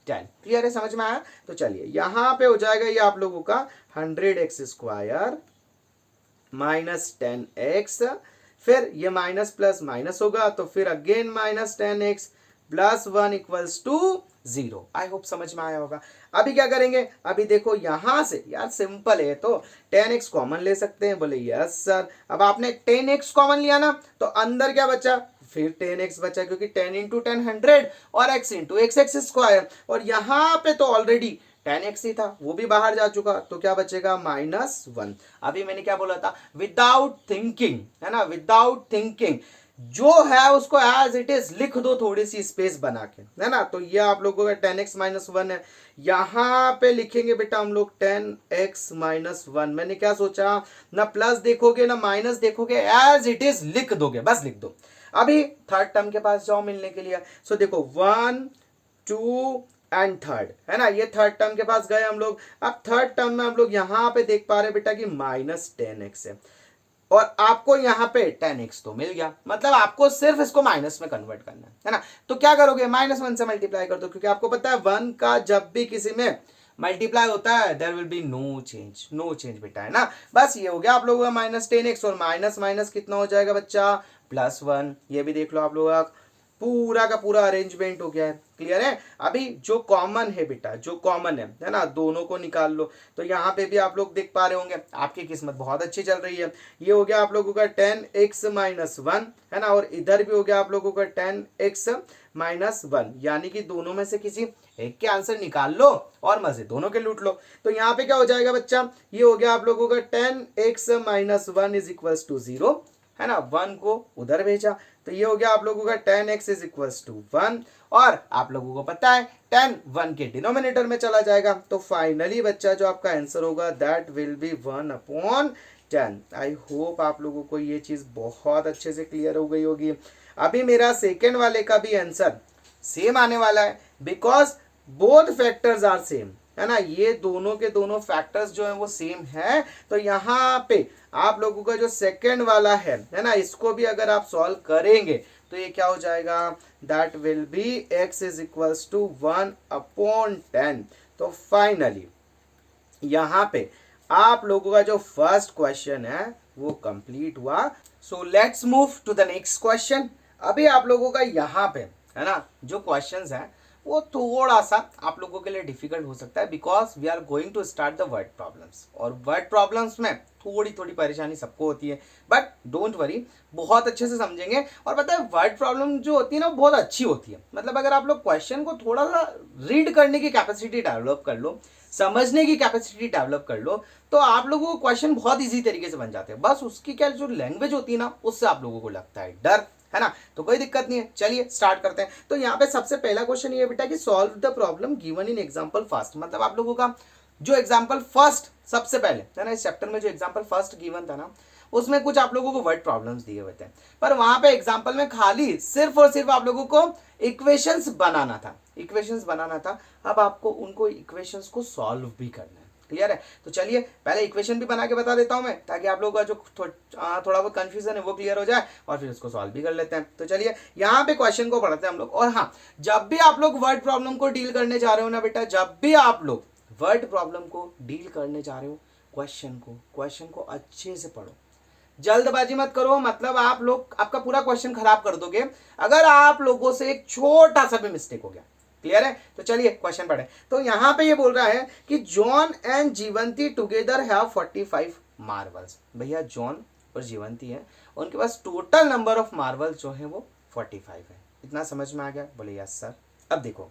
10। क्लियर है, समझ में आया। तो चलिए, यहां पे हो जाएगा ये आप लोगों का 100x² -10x, फिर ये माइनस प्लस माइनस होगा, तो फिर अगेन -10x +1 = 0। आई होप समझ में आया होगा। अभी क्या करेंगे, अभी देखो यहां से यार सिंपल है, तो 10x कॉमन ले सकते हैं, बोले यस सर। अब आपने 10x कॉमन लिया ना, तो अंदर क्या बचा, फिर 10x बचा, क्योंकि 10 × 10 100 और x × x² और यहाँ पे तो ऑलरेडी 10x ही था, वो भी बाहर जा चुका, तो क्या बचेगा, -1। अभी मैंने क्या बोला था, विदाउट थिंकिंग, है ना, विदाउट थिंकिंग जो है उसको एज इट इज लिख दो, थोड़ी सी स्पेस बना के, है ना। तो ये आप लोगों का 10x - 1 है, यहां पे लिखेंगे बेटा हम लोग 10x - 1। मैंने क्या सोचा, ना प्लस देखोगे ना माइनस देखोगे, एज इट इज लिख दोगे, बस लिख दो। अभी थर्ड टर्म के पास जाओ मिलने के लिए। सो देखो 1 2 एंड थर्ड, है ना, ये थर्ड टर्म के पास गए हम लोग। अब थर्ड टर्म में हम लोग यहाँ पे देख पा रहे बेटा कि -10x है, और आपको यहाँ पे 10x तो मिल गया, मतलब आपको सिर्फ इसको माइनस में कन्वर्ट करना है ना। तो क्या करोगे, -1 से मल्टीप्लाई कर दो, क्योंकि आपको पता है 1 का जब भी किसी में मल्टीप्लाई होता है there will be no change बेटा, है ना। बस ये हो गया आप लोगों का -10x, और माइनस माइनस कितना हो जाएगा बच्चा, +1। ये भी देख लो आप लोग, पूरा का पूरा अरेंजमेंट हो गया है। क्लियर है। अभी जो कॉमन है बेटा, जो कॉमन है ना, दोनों को निकाल लो। तो यहाँ पे भी आप लोग देख पा रहे होंगे, आपकी किस्मत बहुत अच्छी चल रही है। ये हो गया आप लोगों का 10x-1 है ना, और इधर भी हो गया आप लोगों का 10x-1, यानी कि दोनों में से किसी एक के आंसर निकाल लो और मजे दोनों के लूट लो। तो यहाँ पे क्या हो जाएगा बच्चा, ये हो गया आप लोगों का 10x-1 इज इक्वल्स टू 0 है ना, 1 को उधर भेजा, तो ये हो गया आप लोगों का 10x इज इक्वल्स टू 1, और आप लोगों को पता है 10 1 के डिनोमिनेटर में चला जाएगा। तो फाइनली बच्चा जो आपका आंसर होगा that will B 1/10। I hope आप लोगों को ये चीज बहुत अच्छे से क्लियर हो गई होगी। अभी मेरा सेकेंड वाले का भी आंसर सेम आने वाला है, because both factors are same है ना, ये दोनों के दोनों फैक्टर्स जो है वो सेम है। तो यहाँ पे आप लोगों का जो सेकंड वाला है ना, इसको भी अगर आप सॉल्व करेंगे तो ये क्या हो जाएगा, that will be x is equals to 1/10। तो फाइनली यहाँ पे आप लोगों का जो फर्स्ट क्वेश्चन है वो कंप्लीट हुआ। So let's move to the next question. अभी आप लोगों का यहाँ पे है ना जो क्वेश्चंस है वो थोड़ा सा आप लोगों के लिए डिफिकल्ट हो सकता है, because we are going to start the word problems, और वर्ड प्रॉब्लम्स में थोड़ी थोड़ी परेशानी सबको होती है, बट डोंट वरी, बहुत अच्छे से समझेंगे। और पता है वर्ड प्रॉब्लम जो होती है ना वो बहुत अच्छी होती है, मतलब अगर आप लोग क्वेश्चन को थोड़ा सा रीड करने की कैपेसिटी डेवलप कर लो, समझने की कैपेसिटी डेवलप कर लो, तो आप लोगों को क्वेश्चन बहुत इजी तरीके से बन जाते हैं। बस उसकी क्या जो लैंग्वेज होती है ना, उससे आप लोगों को लगता है डर, है ना, तो कोई दिक्कत नहीं है। चलिए स्टार्ट करते हैं। तो यहाँ पे सबसे पहला क्वेश्चन ये बेटा कि solve the problem given in example first, मतलब आप लोगों का जो एग्जांपल फर्स्ट सबसे पहले है ना, इस चैप्टर में जो एग्जांपल फर्स्ट गिवन था ना, उसमें कुछ आप लोगों को वर्ड प्रॉब्लम्स दिए हुए थे, पर वहां पे एग्जांपल में खाली सिर्फ और सिर्फ आप लोगों को इक्वेशंस बनाना था, इक्वेशंस बनाना था। अब आपको उनको इक्वेशंस को सॉल्व भी करना है। क्लियर है। तो चलिए पहले इक्वेशन भी बना के बता देता हूं मैं, ताकि आप लोगों का जो थोड़ा बहुत कंफ्यूजन है वो क्लियर हो जाए, और फिर उसको सॉल्व भी कर लेते हैं। तो चलिए यहाँ पे क्वेश्चन को पढ़ते हैं हम लोग। और हाँ, जब भी आप लोग वर्ड प्रॉब्लम को डील करने जा रहे हो ना बेटा, जब भी आप लोग वर्ड प्रॉब्लम को डील करने जा रहे हो, क्वेश्चन को अच्छे से पढ़ो, जल्दबाजी मत करो, मतलब आप लोग आपका पूरा क्वेश्चन खराब कर दोगे अगर आप लोगों से एक छोटा सा भी मिस्टेक हो गया। क्लियर है। तो चलिए क्वेश्चन पढ़े। तो यहां पे ये बोल रहा है कि John and Jeevanti together have 45 marbles. भैया जॉन और जीवंती है, उनके पास टोटल नंबर ऑफ मार्वल्स जो है वो 45 है। इतना समझ में आ गया? बोले यस सर। अब देखो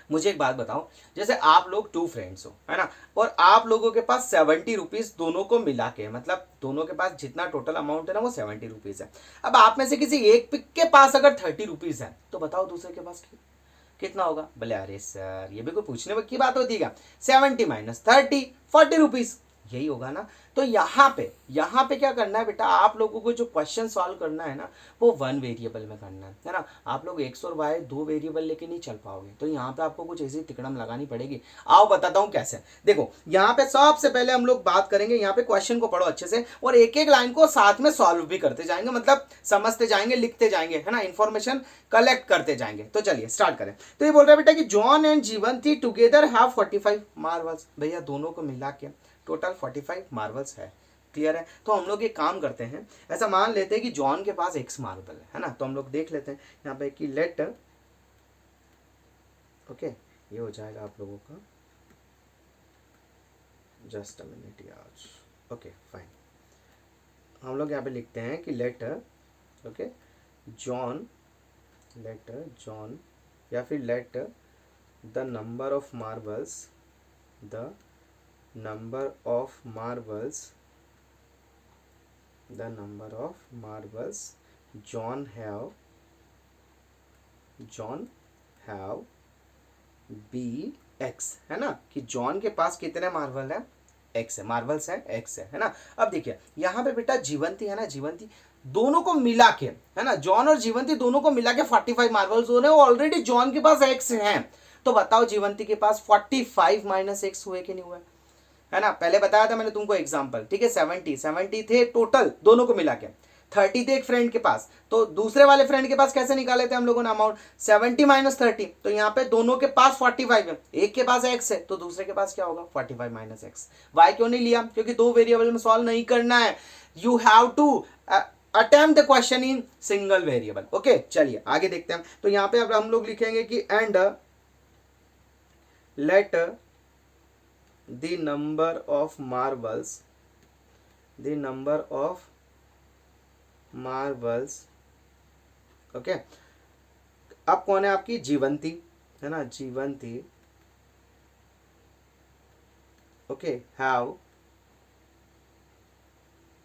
मुझे एक बात बताओ, जैसे आप लोग 2 फ्रेंड्स हो है ना, और आप लोगों के पास 70 रुपीज दोनों को मिला के, मतलब दोनों के पास जितना टोटल अमाउंट है ना वो 70 रुपीज है। अब आप में से किसी एक पिक के पास अगर 30 रुपीज है, तो बताओ दूसरे के पास कितना होगा? बोले अरे सर ये भी कोई पूछने की बात होती है क्या? 70 - 30 40 रुपीज, यही होगा ना। तो यहाँ पे क्या करना है बेटा, आप लोगों को जो क्वेश्चन सॉल्व करना है ना वो 1 वेरिएबल में करना है ना। आप लोग एक्स और वाई 2 वेरिएबल लेके नहीं चल पाओगे, तो यहाँ पे आपको कुछ ऐसी तिकड़म लगानी पड़ेगी। आओ बताता हूँ कैसे। देखो यहाँ पे सबसे पहले हम लोग बात करेंगे, यहाँ पे क्वेश्चन को पढ़ो अच्छे से, और एक एक लाइन को साथ में सॉल्व भी करते जाएंगे, मतलब समझते जाएंगे, लिखते जाएंगे, है ना, इन्फॉर्मेशन कलेक्ट करते जाएंगे। तो चलिए स्टार्ट करें। तो ये बोल रहा है बेटा कि John and Jeevanti together have 45 marbles. भैया दोनों को मिला के टोटल 45 मार्वल्स है। क्लियर है। तो हम लोग एक काम करते हैं, ऐसा मान लेते हैं कि जॉन के पास x मार्बल है ना, तो हम लोग देख लेते हैं यहाँ पे कि लेट, ओके ये हो जाएगा आप लोगों का, जस्ट अ मिनट यार, ओके फाइन। हम लोग यहाँ पे लिखते हैं कि let okay John, let John, या फिर let the number of marbles, the number of marbles, the number of marbles John have be x, है ना, कि जॉन के पास कितने मार्बल है? x है, मार्बल्स है x है ना। अब देखिए यहाँ पे बेटा जीवंती है ना, जीवंती दोनों को मिला के है ना, जॉन और जीवंती दोनों को मिला के 45 मार्बल्स हो रहे हैं। ऑलरेडी जॉन के पास x है, तो बताओ जीवंती के पास 45 - x हुए कि नहीं हुए? है ना, पहले बताया था मैंने तुमको एग्जांपल, ठीक है। 70 थे टोटल दोनों को मिला के, 30 थे एक फ्रेंड के पास, तो दूसरे वाले फ्रेंड के पास कैसे निकाले थे हम लोगों ने अमाउंट? 70 - 30, तो यहाँ पे दोनों के पास 45 है, एक के पास x है, तो दूसरे के पास क्या होगा? 45 - x। y क्यों नहीं लिया? क्योंकि 2 वेरिएबल में सॉल्व नहीं करना है, you have to attempt the question in single variable. Okay, चलिए आगे देखते हैं। तो यहाँ पे अब हम लोग लिखेंगे कि and let the number of marbles, the number of marbles, okay. अब कौन है आपकी जीवंती, है ना, Jeevanti, okay, have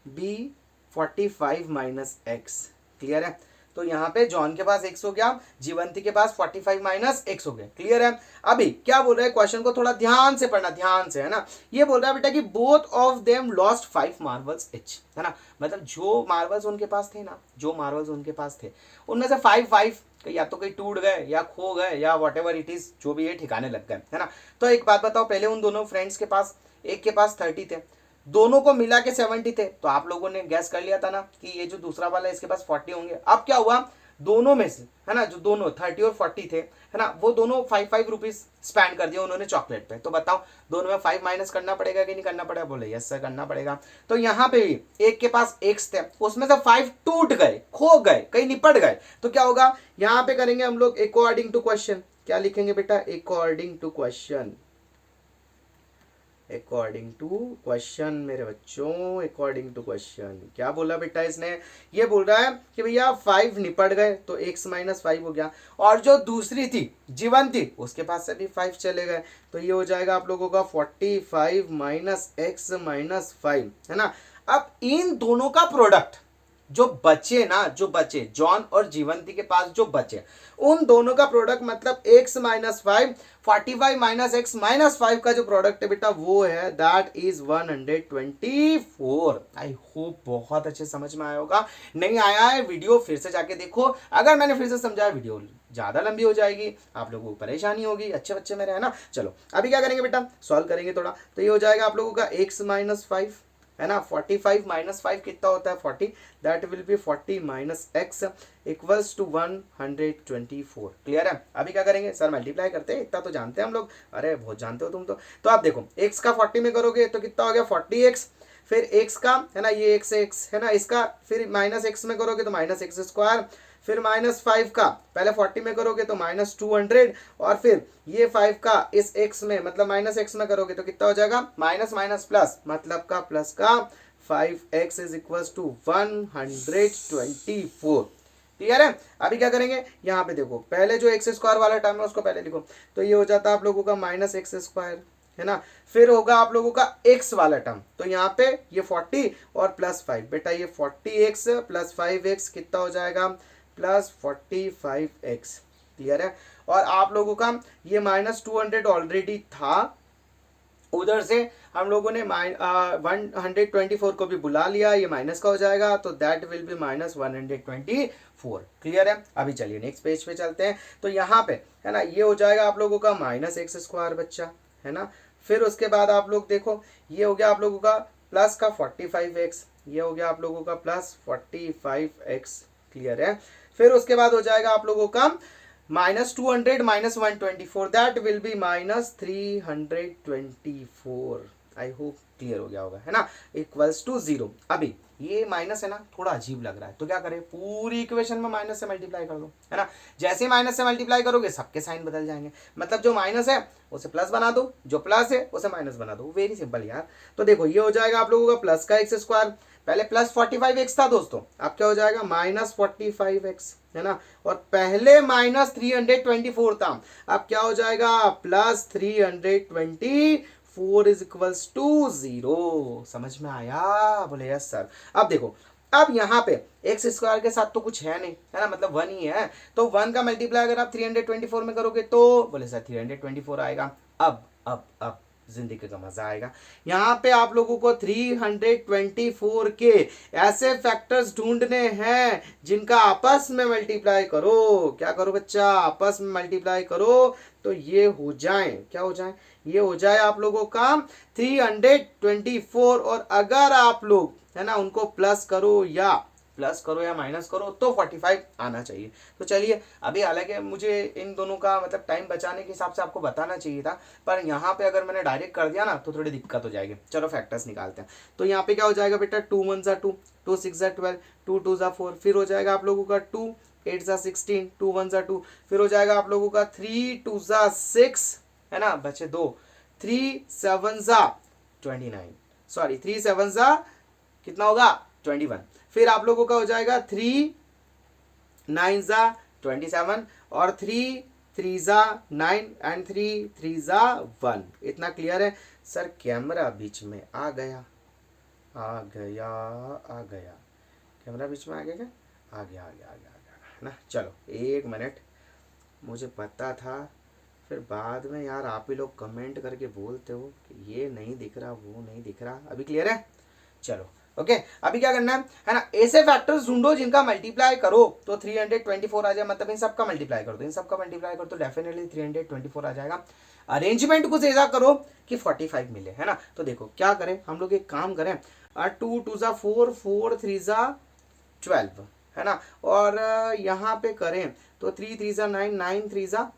be 45 minus x. Clear है? तो यहाँ पे जॉन के पास x हो गया, जीवंती के पास 45 माइनस एक्स हो गया। क्लियर है? अभी क्या बोल रहा है, क्वेश्चन को थोड़ा ध्यान से पढ़ना, ध्यान से, है ना। ये बोल रहा है बेटा कि both of them lost 5 marbles etch, है ना। मतलब जो मार्बल्स उनके पास थे ना, जो मार्बल्स उनके पास थे, उनमें से 5 या तो कहीं टूट गए या खो गए या वॉट एवर इट इज, जो भी है ठिकाने लग गए, है ना। तो एक बात बताओ, पहले उन दोनों फ्रेंड्स के पास, एक के पास 30 थे, दोनों को मिला के 70 थे, तो आप लोगों ने गैस कर लिया था ना कि ये जो दूसरा वाला है इसके पास 40 होंगे। अब क्या हुआ, दोनों में से, है ना, जो दोनों 30 और 40 थे, है ना, वो दोनों 5 रुपीज स्पेंड कर दिया उन्होंने चॉकलेट पे। तो बताओ दोनों में 5 माइनस करना पड़ेगा कि नहीं करना पड़ेगा? बोले यस सर करना पड़ेगा। तो यहाँ पे भी एक के पास एक्स थे, उसमें से 5 टूट गए, खो गए, कहीं निपट गए, तो क्या होगा, यहाँ पे करेंगे हम लोग अकॉर्डिंग टू क्वेश्चन। क्या लिखेंगे बेटा? According to question, according to question मेरे बच्चों, अकॉर्डिंग टू क्वेश्चन। क्या बोला बेटा इसने? ये बोल रहा है कि भैया 5 निपट गए तो x माइनस 5 हो गया, और जो दूसरी थी जीवन थी उसके पास से भी 5 चले गए, तो ये हो जाएगा आप लोगों का 45 माइनस एक्स माइनस 5, है ना। अब इन दोनों का प्रोडक्ट जो बचे ना, जो बचे जॉन और जीवंती के पास जो बचे, उन दोनों का प्रोडक्ट मतलब x minus 5, 45 minus x minus 5 का जो प्रोडक्ट है बेटा वो है दैट इज 124। आई होप बहुत अच्छे समझ में आया होगा। नहीं आया है वीडियो फिर से जाके देखो, अगर मैंने फिर से समझाया वीडियो ज्यादा लंबी हो जाएगी, आप लोगों को परेशानी होगी, अच्छे बच्चे मेरे, है ना। चलो अभी क्या करेंगे बेटा, सॉल्व करेंगे थोड़ा। तो ये हो जाएगा आप लोगों का x माइनस 5, है ना, 45 माइनस 5 कितना होता है 40, that will be 40 minus x equals to 124। Clear है? अभी क्या करेंगे सर, मल्टीप्लाई करते हैं, इतना तो जानते हैं हम लोग, अरे बहुत जानते हो तुम तो आप देखो x का 40 में करोगे तो कितना हो गया 40x, फिर x का, है ना, ये x है ना, इसका फिर माइनस x में करोगे तो माइनस एक्स स्क्वायर, फिर माइनस 5 का पहले 40 में करोगे तो माइनस 200, और फिर ये 5 का इस x में मतलब माइनस x में करोगे तो कितना हो जाएगा माइनस माइनस प्लस, मतलब का प्लस का 5x is equal to 124। Clear है? अभी क्या करेंगे, यहाँ पे देखो पहले जो एक्स स्क्वायर वाला टर्म है उसको पहले लिखो, तो ये हो जाता है आप लोगों का माइनस एक्स स्क्वायर, है ना। फिर होगा आप लोगों का x वाला टर्म, तो यहाँ पे ये 40 और प्लस 5, बेटा ये 40x प्लस 5x कितना हो जाएगा प्लस 45x। क्लियर है? और आप लोगों का ये माइनस 200 ऑलरेडी था, उधर से हम लोगों ने 124 को भी बुला लिया, ये माइनस का हो जाएगा, तो that will B minus 124। Clear है? अभी चलिए नेक्स्ट पेज पे चलते हैं। तो यहाँ पे, है ना, ये हो जाएगा आप लोगों का माइनस एक्स स्क्वायर बच्चा, है ना। फिर उसके बाद आप लोग देखो ये हो गया आप लोगों का प्लस का 45x, ये हो गया आप लोगों का प्लस 45x। क्लियर है? फिर उसके बाद हो जाएगा आप लोगों का minus 200 minus 124, that will B minus 324। I hope clear हो गया होगा, है ना, इक्वल्स टू 0। अभी ये माइनस है ना, थोड़ा अजीब लग रहा है, तो क्या करें, पूरी इक्वेशन में माइनस से मल्टीप्लाई कर दो, है ना। जैसे ही माइनस से मल्टीप्लाई करोगे सबके साइन बदल जाएंगे, मतलब जो माइनस है उसे प्लस बना दो, जो प्लस है उसे माइनस बना दो, वेरी सिंपल यार। तो देखो ये हो जाएगा आप लोगों का प्लस का एक्स स्क्वायर, पहले प्लस 45x था दोस्तों, अब क्या हो जाएगा माइनस 45x, है ना, और पहले माइनस 324 था, अब क्या हो जाएगा प्लस 324 इज इक्वल्स टू 0। समझ में आया? बोले यस सर। अब देखो, अब यहाँ पे एक्स स्क्वायर के साथ तो कुछ है नहीं, है ना, मतलब 1 ही है, तो 1 का मल्टीप्लाई अगर आप 324 में करोगे तो बोले सर 324 आएगा। अब जिंदगी का मजा आएगा। यहाँ पे आप लोगों को 324 के ऐसे फैक्टर्स ढूंढने हैं जिनका आपस में मल्टीप्लाई करो, क्या करो बच्चा, आपस में मल्टीप्लाई करो, तो ये हो जाए, क्या हो जाए, ये हो जाए आप लोगों का 324, और अगर आप लोग, है ना, उनको प्लस करो या प्लस करो या माइनस करो तो 45 आना चाहिए। तो चलिए अभी, हालांकि मुझे इन दोनों का मतलब टाइम बचाने के हिसाब से आपको बताना चाहिए था, पर यहाँ पे अगर मैंने डायरेक्ट कर दिया ना तो थोड़ी दिक्कत हो जाएगी। चलो फैक्टर्स निकालते हैं। तो यहाँ पे क्या हो जाएगा बेटा, 2 1 ज़ा 2, 2 6 ज़ा 12, 2 2 ज़ा 4, फिर हो जाएगा आप लोगों का 2 8 ज़ा 16, 2 1 ज़ा 2, फिर हो जाएगा आप लोगों का 3 2 ज़ा 6, है ना, बचे 2, 3 7 ज़ा 29, सॉरी 3 7 ज़ा कितना होगा 21, फिर आप लोगों का हो जाएगा 3 9 ज़ा 27 और 3 3 ज़ा 9 एंड 3 3 ज़ा 1। इतना क्लियर है सर? कैमरा बीच में आ गया, आ गया, आ गया, कैमरा बीच में आ गया क्या? आ गया, आ गया, आ गया, आ गया, है ना। चलो 1 मिनट, मुझे पता था, फिर बाद में यार आप ही लोग कमेंट करके बोलते हो कि ये नहीं दिख रहा, वो नहीं दिख रहा। अभी क्लियर है? चलो ओके, अभी क्या करना है ना, ऐसे फैक्टर्स ढूंढो जिनका मल्टीप्लाई करो तो 324 आ जाए, मतलब इन सबका मल्टीप्लाई कर दो, इन सबका मल्टीप्लाई कर तो डेफिनेटली 324 आ जाएगा। अरेंजमेंट कुछ ऐसा करो कि 45 मिले, है ना। तो देखो क्या करें हम लोग, एक काम करें, 2 2 ज़ा 4, 4 3 ज़ा 12, है ना, और यहाँ पे करें तो 3 3 ज़ा 9, 9 3 ज़ा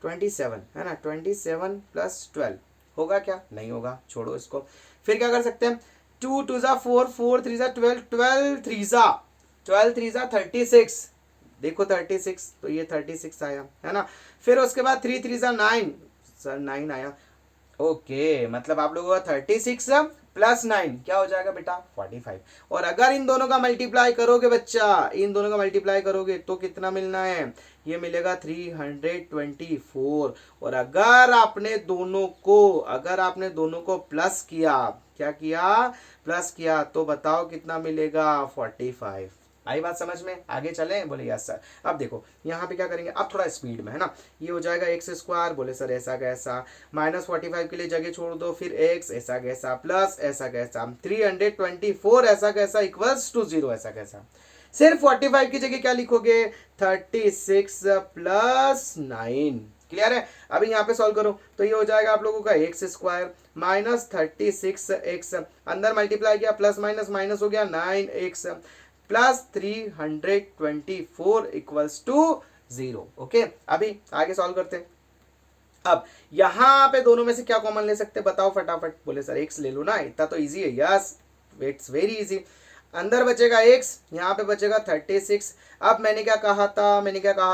27, है ना, 27 प्लस 12 होगा क्या? नहीं होगा, छोड़ो इसको। फिर क्या कर सकते हैं, 2 2 ज़ा 4, 4 3 ज़ा 12, 12 3 ज़ा 36, देखो 36, तो ये 36 आया, है ना। फिर उसके बाद 3 3 ज़ा 9, सर 9 आया, ओके, मतलब आप लोगों का 36 प्लस 9 क्या हो जाएगा बेटा 45। और अगर इन दोनों का मल्टीप्लाई करोगे बच्चा, इन दोनों का मल्टीप्लाई करोगे तो कितना मिलना है, ये मिलेगा 324। और अगर आपने दोनों को प्लस किया, क्या किया, प्लस किया, तो बताओ कितना मिलेगा 45। आई बात समझ में? आगे चलें? बोले यस सर। अब देखो यहाँ पे क्या करेंगे, अब थोड़ा स्पीड में, है ना। ये हो जाएगा एक्स स्क्वायर, बोले सर ऐसा कैसा, माइनस 45 के लिए जगह छोड़ दो, फिर एक्स ऐसा कैसा, प्लस ऐसा कैसा, 324 ऐसा कैसा इक्वल्स टू 0 ऐसा कैसा। सिर्फ 45 की जगह क्या लिखोगे, 36 प्लस 9। क्लियर है? अभी यहाँ पे सॉल्व करो तो ये हो जाएगा आप लोगों का एक्स स्क्वायर माइनस 36 एक्स, अंदर मल्टीप्लाई किया, प्लस माइनस माइनस हो गया 9 x, plus 324 equals to 0। Okay, अभी आगे सॉल्व करते हैं। अब यहां पे दोनों में से क्या कॉमन ले सकते हैं, बताओ फटाफट। बोले सर एक्स ले लो ना, इतना तो इजी है। Yes, it's very easy. अंदर बचेगा x, यहाँ पे बचेगा 36। अब मैंने क्या कहा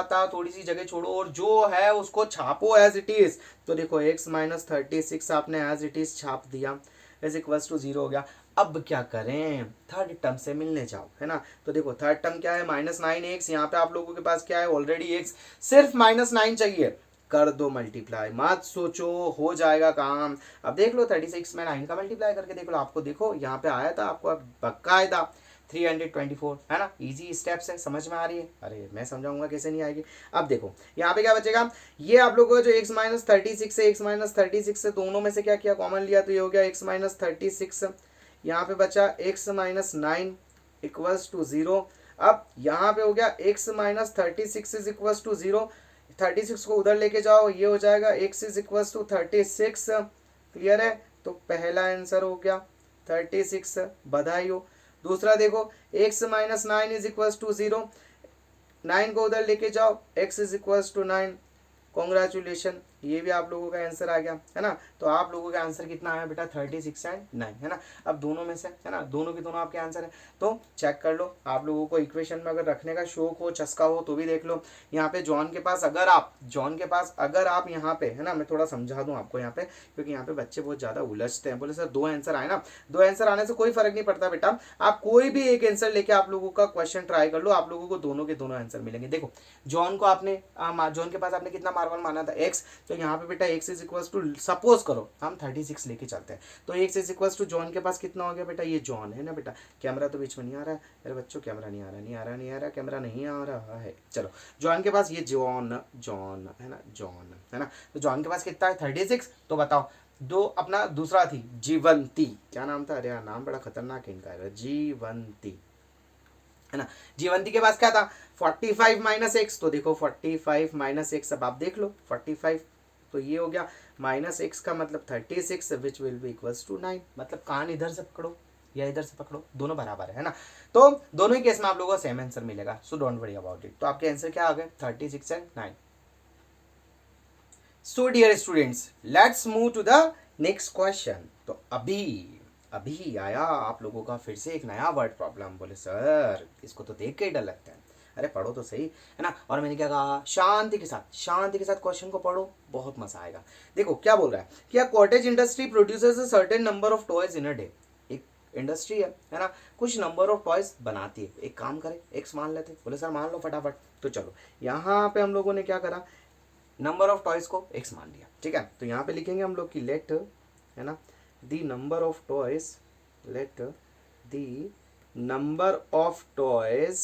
था, थोड़ी सी जगह छोड़ो और जो है उसको छापो एज इट इज। तो देखो x माइनस 36 आपने एज इट इज छाप दिया, इज इक्वल्स टू 0 हो गया। अब क्या करें, थर्ड टर्म से मिलने जाओ, है ना। तो देखो थर्ड टर्म क्या है, माइनस 9x, यहाँ पे आप लोगों के पास क्या है ऑलरेडी x, सिर्फ माइनस 9 चाहिए, कर दो मल्टीप्लाई, मत सोचो, हो जाएगा काम। अब देख लो 36 में 9 का मल्टीप्लाई करके देख लो, आपको देखो यहाँ पे आया था, आपको बकायदा 324, है ना। इजी स्टेप्स है, समझ में आ रही है? अरे मैं समझाऊंगा कैसे नहीं आएगी। अब देखो यहाँ पे क्या बचेगा, ये आप लोगों का जो x माइनस 36 है, x माइनस 36 से दोनों में से क्या किया, कॉमन लिया, तो ये हो गया x माइनस 36, यहाँ पे बचा x माइनस 9 इक्वल्स टू 0। अब यहाँ पे हो गया x minus 36 is equals to 0, 36 को उधर लेके जाओ, ये हो जाएगा x is equals to 36। Clear है? तो पहला आंसर हो गया 36, बधाई हो। दूसरा देखो x minus 9 is equals to 0, 9 को उधर लेके जाओ, x is equals to 9, congratulation, ये भी आप लोगों का आंसर आ गया, है ना। तो आप लोगों का आंसर कितना आया बेटा 36 एंड 9, है ना। अब दोनों में से, है ना, दोनों के दोनों आपके आंसर है, तो चेक कर लो। आप लोगों को इक्वेशन में अगर रखने का शौक हो, चस्का हो, तो भी देख लो। यहाँ पे जॉन के पास अगर आप यहाँ पे, है ना, मैं थोड़ा समझा दूँ आपको यहाँ पे, क्योंकि यहाँ पे बच्चे बहुत ज़्यादा उलझते हैं। बोले सर 2 आंसर आए ना, 2 आंसर आने से कोई फर्क नहीं पड़ता बेटा, आप कोई भी एक आंसर लेके आप लोगों का क्वेश्चन ट्राई कर लो, आप लोगों को दोनों के दोनों आंसर मिलेंगे। देखो जॉन के पास आपने कितना मार्वल माना था, x, तो यहाँ पे बेटा x is equals to, suppose करो हम 36 लेके चलते हैं, तो x is equals to John के पास कितना हो गया बेटा, ये जॉन है ना बेटा। कैमरा तो बीच में नहीं आ रहा है मेरे बच्चों, कैमरा नहीं आ रहा, कैमरा नहीं आ रहा है। चलो जॉन के पास ये जॉन है ना, जॉन है ना, तो जॉन के पास कितना है 36। तो बताओ दो अपना दूसरा थी जीवंती, क्या नाम था, अरे यार नाम बड़ा खतरनाक है इनका, जीवंती, है ना। जीवंती के पास क्या था 45 माइनस एक्स, तो देखो 45 माइनस एक्स, अब आप देख लो 45, तो ये हो गया माइनस एक्स का मतलब 36 which will be equals to 9, मतलब कान इधर से पकड़ो, या इधर से पकड़ो, दोनों बराबर है ना, तो दोनों ही केस में आप लोगों को सेम आंसर मिलेगा, so don't worry about it. तो आपके आंसर क्या आ गए 36 and 9। So dear students let's move to the next question. तो अभी आया आप लोगों का फिर से एक नया वर्ड प्रॉब्लम। बोले सर इसको तो देख के ही डर लगता है, अरे पढ़ो तो सही, है ना। और मैंने क्या कहा, शांति के साथ क्वेश्चन को पढ़ो, बहुत मजा आएगा। देखो क्या बोल रहा है कि cottage industry produces a certain number of toys in a day. एक इंडस्ट्री है ना, कुछ नंबर ऑफ टॉयज बनाती है। एक काम करे, एक्स मान लेते। बोले सर मान लो फटाफट। तो चलो यहाँ पे हम लोगों ने क्या करा, नंबर ऑफ टॉयज को एक्स मान लिया, ठीक है। तो यहाँ पे लिखेंगे हम लोग कि लेट, है ना, the number of toys, let the number of toys,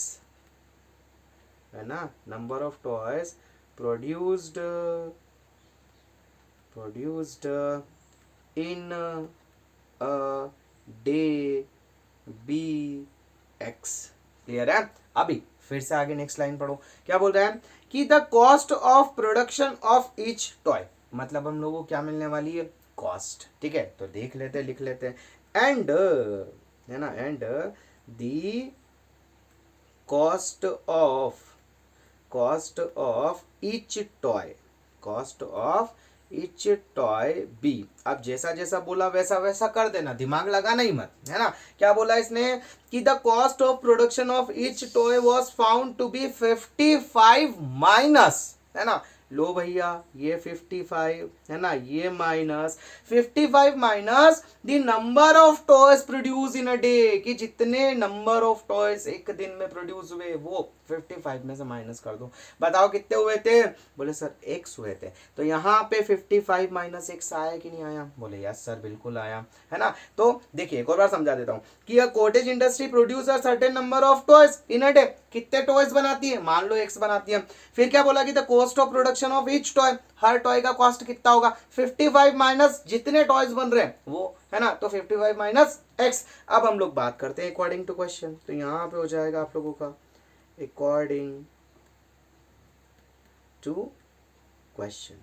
है ना, number of toys produced in a day be x. Clear है। अभी फिर से आगे नेक्स्ट लाइन पढ़ो, क्या बोल रहा है कि the cost of production of each toy, मतलब हम लोगों को क्या मिलने वाली है, कॉस्ट, ठीक है। तो देख लेते हैं, लिख लेते हैं, एंड, है ना, and the cost of each toy be. अब जैसा जैसा बोला वैसा वैसा कर देना, दिमाग लगाना ही मत, है ना। क्या बोला इसने कि the cost of production of each toy was found to be 55 minus, है ना। लो भैया ये 55 है ना, ये minus 55 minus the number of toys produce in a day, कि जितने नंबर ऑफ टॉयज एक दिन में प्रोड्यूस हुए वो 55 में से माइनस कर दो। बताओ कितने हुए थे, बोले सर x हुए थे। तो यहाँ पे 55 माइनस x आया कि नहीं आया, बोले यस सर बिल्कुल आया, है ना। तो देखिए एक और बार समझा देता हूँ कि a cottage industry produce a certain number of toys in a day, कितने टॉयज बनाती है, मान लो x बनाती है। फिर क्या बोला कि the cost of production of each toy, her toy का कॉस्ट कितना होगा, 55 माइनस जितने टॉयज बन रहे हैं वो, है ना। तो 55 माइनस x। अब हम लोग बात करते हैं अकॉर्डिंग टू क्वेश्चन। तो यहाँ पे हो जाएगा आप लोगों का अकॉर्डिंग टू क्वेश्चन।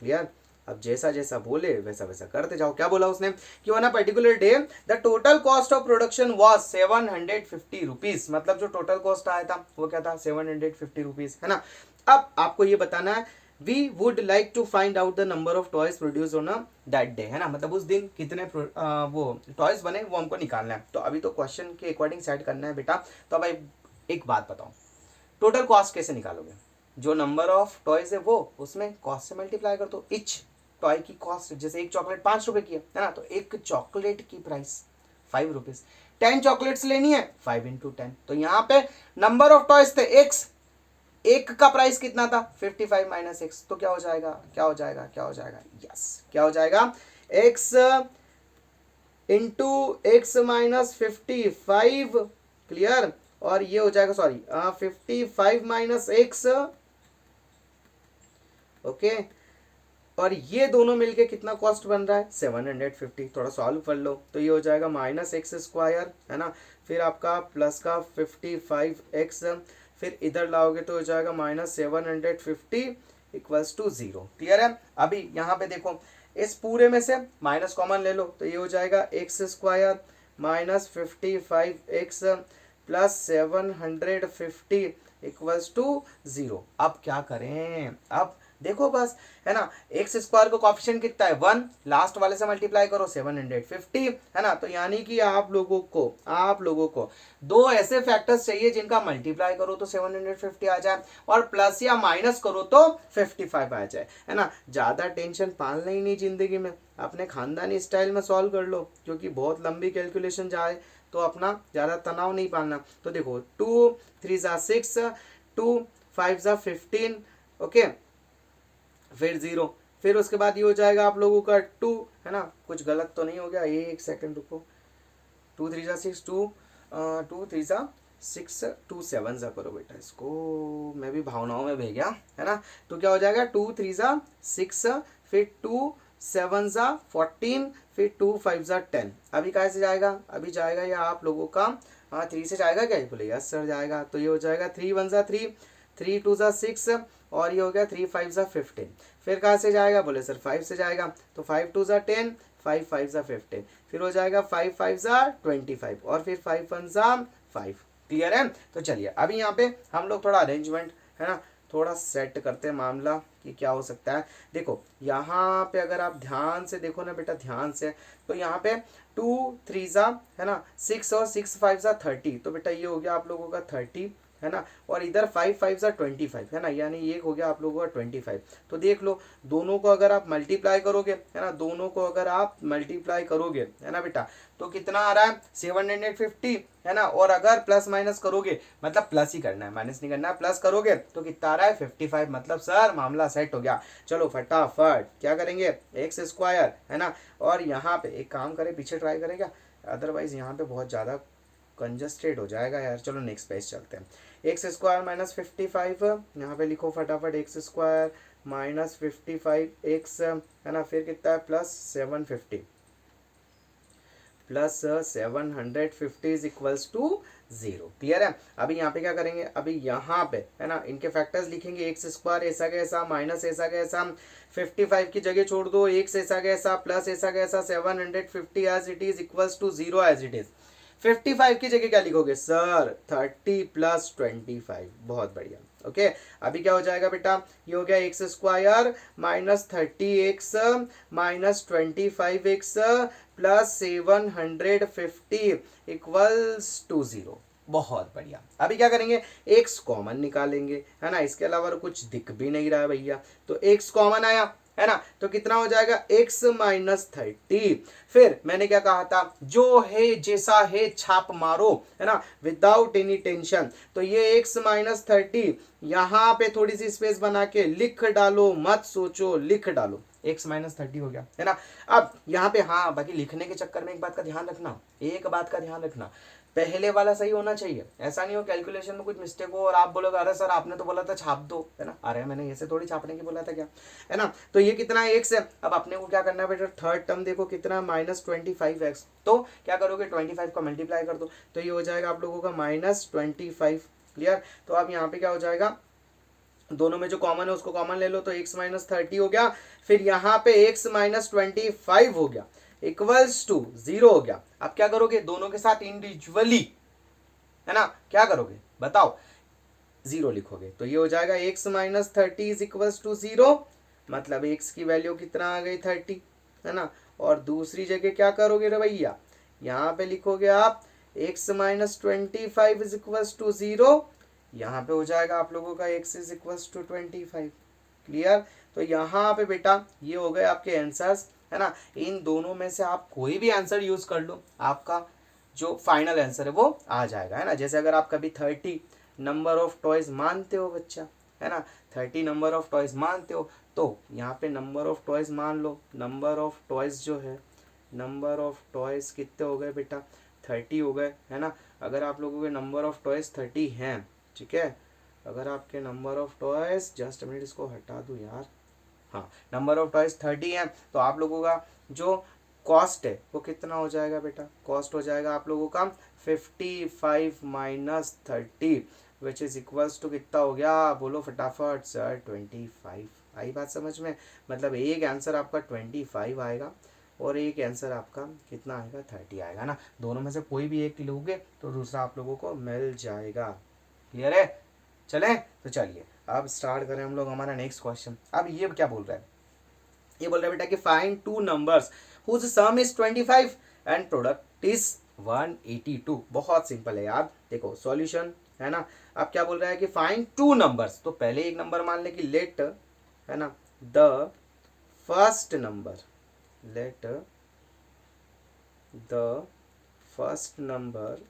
क्लियर। अब जैसा जैसा बोले वैसा वैसा करते जाओ। क्या बोला उसने कि on a particular day the total cost of production was 750 rupees, मतलब जो टोटल कॉस्ट आया था वो क्या था, 750 रुपीज, है ना। अब आपको ये बताना है we would like to find out the number of toys produce on that day, है ना, मतलब उस दिन कितने वो टॉयज बने वो हमको निकालना है। तो अभी तो क्वेश्चन के अकॉर्डिंग सेट करना है बेटा। तो अब एक बात बताओ, टोटल कॉस्ट कैसे निकालोगे, जो नंबर ऑफ टॉयज है वो उसमें कॉस्ट से मल्टीप्लाई कर दो। इच टॉय की कॉस्ट, जैसे एक चॉकलेट 5 रुपए की है ना, तो एक चॉकलेट की प्राइस 5 रुपीज। 10 चॉकलेट्स लेनी है 5 इंटू 10। तो यहाँ पे नंबर ऑफ टॉयज थे एक्स, एक का प्राइस कितना था 55 माइनस एक्स। तो क्या हो जाएगा, यस क्या हो जाएगा, x into x minus 55। Clear. और ये हो जाएगा, सॉरी 55 माइनस एक्स, ओके। और ये दोनों मिलके कितना कॉस्ट बन रहा है 750। थोड़ा सॉल्व कर लो तो ये हो जाएगा माइनस एक्स स्क्वायर, है ना, फिर आपका प्लस का 55x, फिर इधर लाओगे तो हो जाएगा माइनस 750 इक्वल्स टू 0। क्लियर है। अभी यहाँ पे देखो इस पूरे में से माइनस कॉमन ले लो तो ये हो जाएगा x square minus 55x plus 750 equals to 0। अब क्या करें, अब देखो बस, है ना, एक्स स्क्वायर को कॉफिशिएंट कितना है 1, लास्ट वाले से मल्टीप्लाई करो 750, है ना। तो यानी कि आप लोगों को दो ऐसे फैक्टर्स चाहिए जिनका मल्टीप्लाई करो तो 750 आ जाए और प्लस या माइनस करो तो 55 आ जाए, है ना। ज्यादा टेंशन पालना ही नहीं जिंदगी में, अपने खानदानी स्टाइल में सॉल्व कर लो, क्योंकि बहुत लंबी कैलकुलेशन जाए तो अपना ज्यादा तनाव नहीं पालना। तो देखो 2 3 ज़ा 6, 2 5 ज़ा 15, ओके, फिर 0, फिर उसके बाद ये हो जाएगा आप लोगों का 2, है ना। कुछ गलत तो नहीं हो गया, ये एक सेकंड रुको, 2 3 ज़ा 6, 2 3 ज़ा 6, 2 7 ज़ा करो बेटा, इसको मैं भी भावनाओं में बह गया, है ना। तो क्या हो जाएगा 2 3 ज़ा 6, फिर 2 7 ज़ा 14, फिर 2 5 ज़ा 10। अभी कैसे जाएगा, अभी जाएगा या आप लोगों का 3 से जाएगा क्या, बोले यस सर जाएगा। तो ये हो जाएगा 3 1 ज़ा 3, 3 2 ज़ा 6, और ये हो गया 3 5 ज़ा 15। फिर कहाँ से जाएगा, बोले सर 5 से जाएगा, तो 5 2 ज़ा 10, 5 5 सा 15, फिर हो जाएगा 5 5 सा 25 और फिर 5 1 सा 5। क्लियर है? तो चलिए अभी यहाँ पे हम लोग थोड़ा अरेंजमेंट है ना थोड़ा सेट करते हैं मामला कि क्या हो सकता है। देखो यहाँ पे अगर आप ध्यान से देखो ना बेटा, ध्यान से, तो यहाँ पे 2 3 सा है ना 6 और 6 5 सा 30, तो बेटा ये हो गया आप लोगों का 30 है ना, और इधर 5 5 सा 25 है ना, यानी ये हो गया आप लोगों का 25। तो देख लो दोनों को अगर आप मल्टीप्लाई करोगे है ना, दोनों को अगर आप मल्टीप्लाई करोगे है ना बेटा, तो कितना आ रहा है 750 है ना, और अगर प्लस माइनस करोगे, मतलब प्लस ही करना है, माइनस नहीं करना है, प्लस करोगे तो कितना आ रहा है 55। मतलब सर मामला सेट हो गया। चलो फटाफट क्या करेंगे, एक्स स्क्वायर है ना, और यहाँ पे एक काम करें, पीछे ट्राई करेगा, अदरवाइज यहाँ पे बहुत ज़्यादा कंजस्टेड हो जाएगा यार। चलो नेक्स्ट पेज चलते हैं। एक्स स्क्वायर माइनस 55, यहाँ पे लिखो फटाफट एक्स स्क्वायर माइनस 55 एक्स है ना, फिर कितना है plus 750 plus 750 is equals to 0। Clear है? अभी यहाँ पे क्या करेंगे, अभी यहाँ पे है ना इनके फैक्टर्स लिखेंगे, एक्स स्क्वायर ऐसा कैसा माइनस ऐसा कैसा 55 की जगह छोड़ दो, एक्स ऐसा कैसा प्लस ऐसा कैसा 750 as it is equals to 0 as it is. 55 की जगह क्या लिखोगे सर 30 प्लस 25। बहुत बढ़िया। ओके अभी क्या हो जाएगा बेटा, ये हो गया x square minus 30x minus 25x plus 750 equals to 0। बहुत बढ़िया। अभी क्या करेंगे, एक्स कॉमन निकालेंगे है ना, इसके अलावा कुछ दिख भी नहीं रहा है भैया, तो एक्स कॉमन आया है ना, तो कितना हो जाएगा x माइनस 30। फिर मैंने क्या कहा था, जो है जैसा है छाप मारो है ना, विदाउट एनी टेंशन। तो ये x माइनस 30 यहाँ पे थोड़ी सी स्पेस बना के लिख डालो, मत सोचो, लिख डालो, x माइनस 30 हो गया है ना। अब यहाँ पे हाँ बाकी लिखने के चक्कर में एक बात का ध्यान रखना, एक बात का ध्यान रखना, पहले वाला सही होना चाहिए। ऐसा नहीं हो कैलकुलेशन में कुछ मिस्टेक हो और आप बोलोगे अरे सर आपने तो बोला था छाप दो है ना, अरे मैंने ऐसे थोड़ी छापने की बोला था क्या है ना। तो ये कितना एक्स है, अब अपने को क्या करना है बेटा, थर्ड टर्म देखो कितना माइनस 25x, तो क्या करोगे 25 का मल्टीप्लाई कर दो, तो ये हो जाएगा आप लोगों का माइनस 25। क्लियर? तो अब यहाँ पे क्या हो जाएगा, दोनों में जो कॉमन है उसको कॉमन ले लो, तो x माइनस 30 हो गया, फिर यहाँ पे x माइनस 25 हो गया इक्वल्स टू 0 हो गया। अब क्या करोगे, दोनों के साथ इंडिविजुअली है ना क्या करोगे बताओ, 0 लिखोगे, तो ये हो जाएगा x minus 30 is equals to 0, मतलब x की वैल्यू कितना आ गई 30 है ना। और दूसरी जगह क्या करोगे रे भैया, यहाँ पे लिखोगे आप x minus 25 is equals to 0, यहाँ पे हो जाएगा आप लोगों का x is equals to 25। Clear? तो यहाँ पे बेटा ये हो गए आपके आंसर्स है ना, इन दोनों में से आप कोई भी आंसर यूज कर लो, आपका जो फाइनल आंसर है वो आ जाएगा है ना। जैसे अगर आप कभी 30 नंबर ऑफ टॉयज मानते हो बच्चा है ना, 30 नंबर ऑफ टॉयज मानते हो, तो यहाँ पे नंबर ऑफ टॉयज मान लो, नंबर ऑफ टॉयज जो है, नंबर ऑफ टॉयज कितने हो गए बेटा 30 हो गए है ना। अगर आप लोगों के नंबर ऑफ टॉयज 30 हैं, ठीक है, अगर आपके number of toys, just minute इसको हटा दूँ यार, हाँ नंबर ऑफ टॉयज 30 है, तो आप लोगों का जो कॉस्ट है वो कितना हो जाएगा बेटा, कॉस्ट हो जाएगा आप लोगों का 55 minus 30 which is equals to कितना हो गया, बोलो फटाफट सर 25। आई बात समझ में? मतलब एक आंसर आपका 25 आएगा और एक आंसर आपका कितना आएगा 30 आएगा ना, दोनों में से कोई भी एक लोगे तो दूसरा आप लोगों को मिल जाएगा। क्लियर है? चलें तो चलिए अब स्टार्ट करें हम लोग हमारा नेक्स्ट क्वेश्चन। अब ये क्या बोल रहा है, ये बोल रहा है बेटा कि find two numbers whose sum is 25 and product is 182। बहुत सिंपल है यार, देखो सॉल्यूशन है ना। अब क्या बोल रहा है कि फाइंड टू नंबर्स, तो पहले एक नंबर मान ले कि लेट है ना the first number, let the first number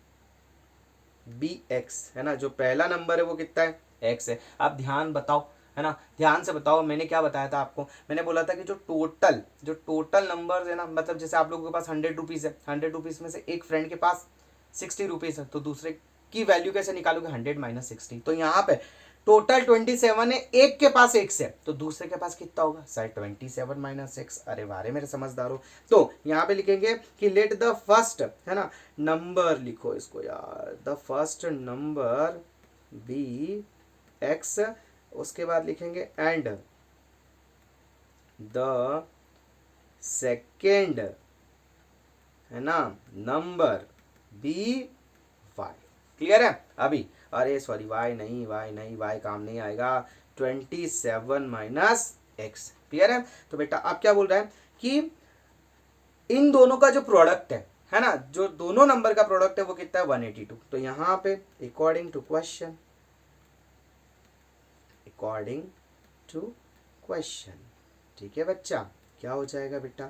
be x है ना, जो पहला नंबर है वो कितना है एक्स है। अब ध्यान बताओ है ना, ध्यान से बताओ, मैंने क्या बताया था आपको, मैंने बोला था कि जो टोटल नंबर है ना, मतलब जैसे आप लोगों के पास 100 रुपीज़ है, 100 रुपीज़ में से एक फ्रेंड के पास 60 रुपीज़ है, तो दूसरे की वैल्यू कैसे निकालोगे, 100 माइनस 60। तो यहाँ पे टोटल 27 है, एक के पास एक्स है, तो दूसरे के पास कितना होगा सर 27 माइनस एक्स। अरे वारे मेरे समझदार हो। तो यहाँ पे लिखेंगे कि लेट द फर्स्ट है ना नंबर, लिखो इसको यार, the first number be x, उसके बाद लिखेंगे एंड द सेकेंड है ना, नंबर बी वाई। क्लियर है? अभी अरे सॉरी वाई नहीं, वाई नहीं, वाई काम नहीं आएगा, 27 माइनस एक्स। क्लियर है? तो बेटा अब क्या बोल रहा है कि इन दोनों का जो प्रोडक्ट है ना, जो दोनों नंबर का प्रोडक्ट है वो कितना है 182। तो यहां पे according to question, according to question, ठीक है बच्चा, क्या हो जाएगा बेटा,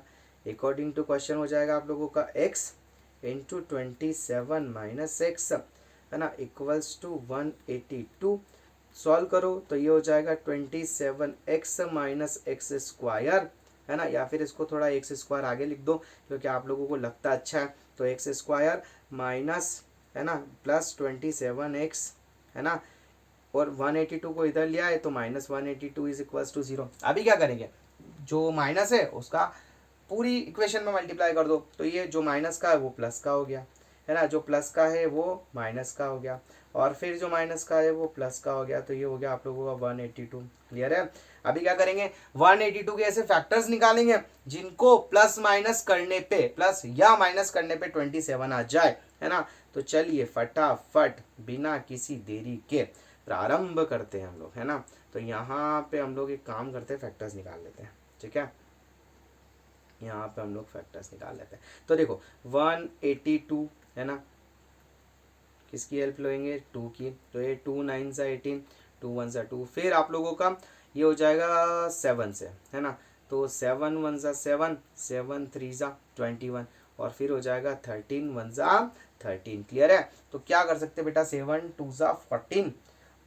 अकॉर्डिंग टू क्वेश्चन हो जाएगा आप लोगों का x इंटू 27 माइनस एक्स, है ना, इक्वल्स टू 182। सॉल्व करो तो ये हो जाएगा 27x माइनस एक्स स्क्वायर, है ना, या फिर इसको थोड़ा एक्स स्क्वायर आगे लिख दो क्योंकि आप लोगों को लगता अच्छा है। तो एक्स स्क्वायर माइनस, है ना, प्लस 27x, है ना, और 182 को इधर लिया है तो माइनस 182 इज इक्वल्स टू 0। अभी क्या करेंगे, जो माइनस है उसका पूरी इक्वेशन में मल्टीप्लाई कर दो, तो ये जो माइनस का है वो प्लस का हो गया, है ना, जो प्लस का है वो माइनस का हो गया, और फिर जो माइनस का है वो प्लस का हो गया, तो ये हो गया आप लोगों का 182। क्लियर है? अभी क्या करेंगे, 182 के ऐसे फैक्टर्स निकालेंगे जिनको प्लस माइनस करने पे, प्लस या माइनस करने पे 27 आ जाए, है ना। तो चलिए फटाफट बिना किसी देरी के प्रारंभ करते हैं हम लोग, है ना। तो यहाँ पे हम लोग एक काम करते हैं, फैक्टर्स निकाल लेते हैं, ठीक है। यहाँ पे हम लोग फैक्टर्स निकाल लेते हैं। तो देखो 182, है ना, किसकी हेल्प लेंगे, 2 की, तो ये 2 9 सा 18, 2 1 सा 2, फिर आप लोगों का ये हो जाएगा 7 से, है ना, तो 7 1 सा 7, 7 3 सा 21, और फिर हो जाएगा 13 1 सा 13। क्लियर है? तो क्या कर सकते हैं बेटा, 7 2 सा 14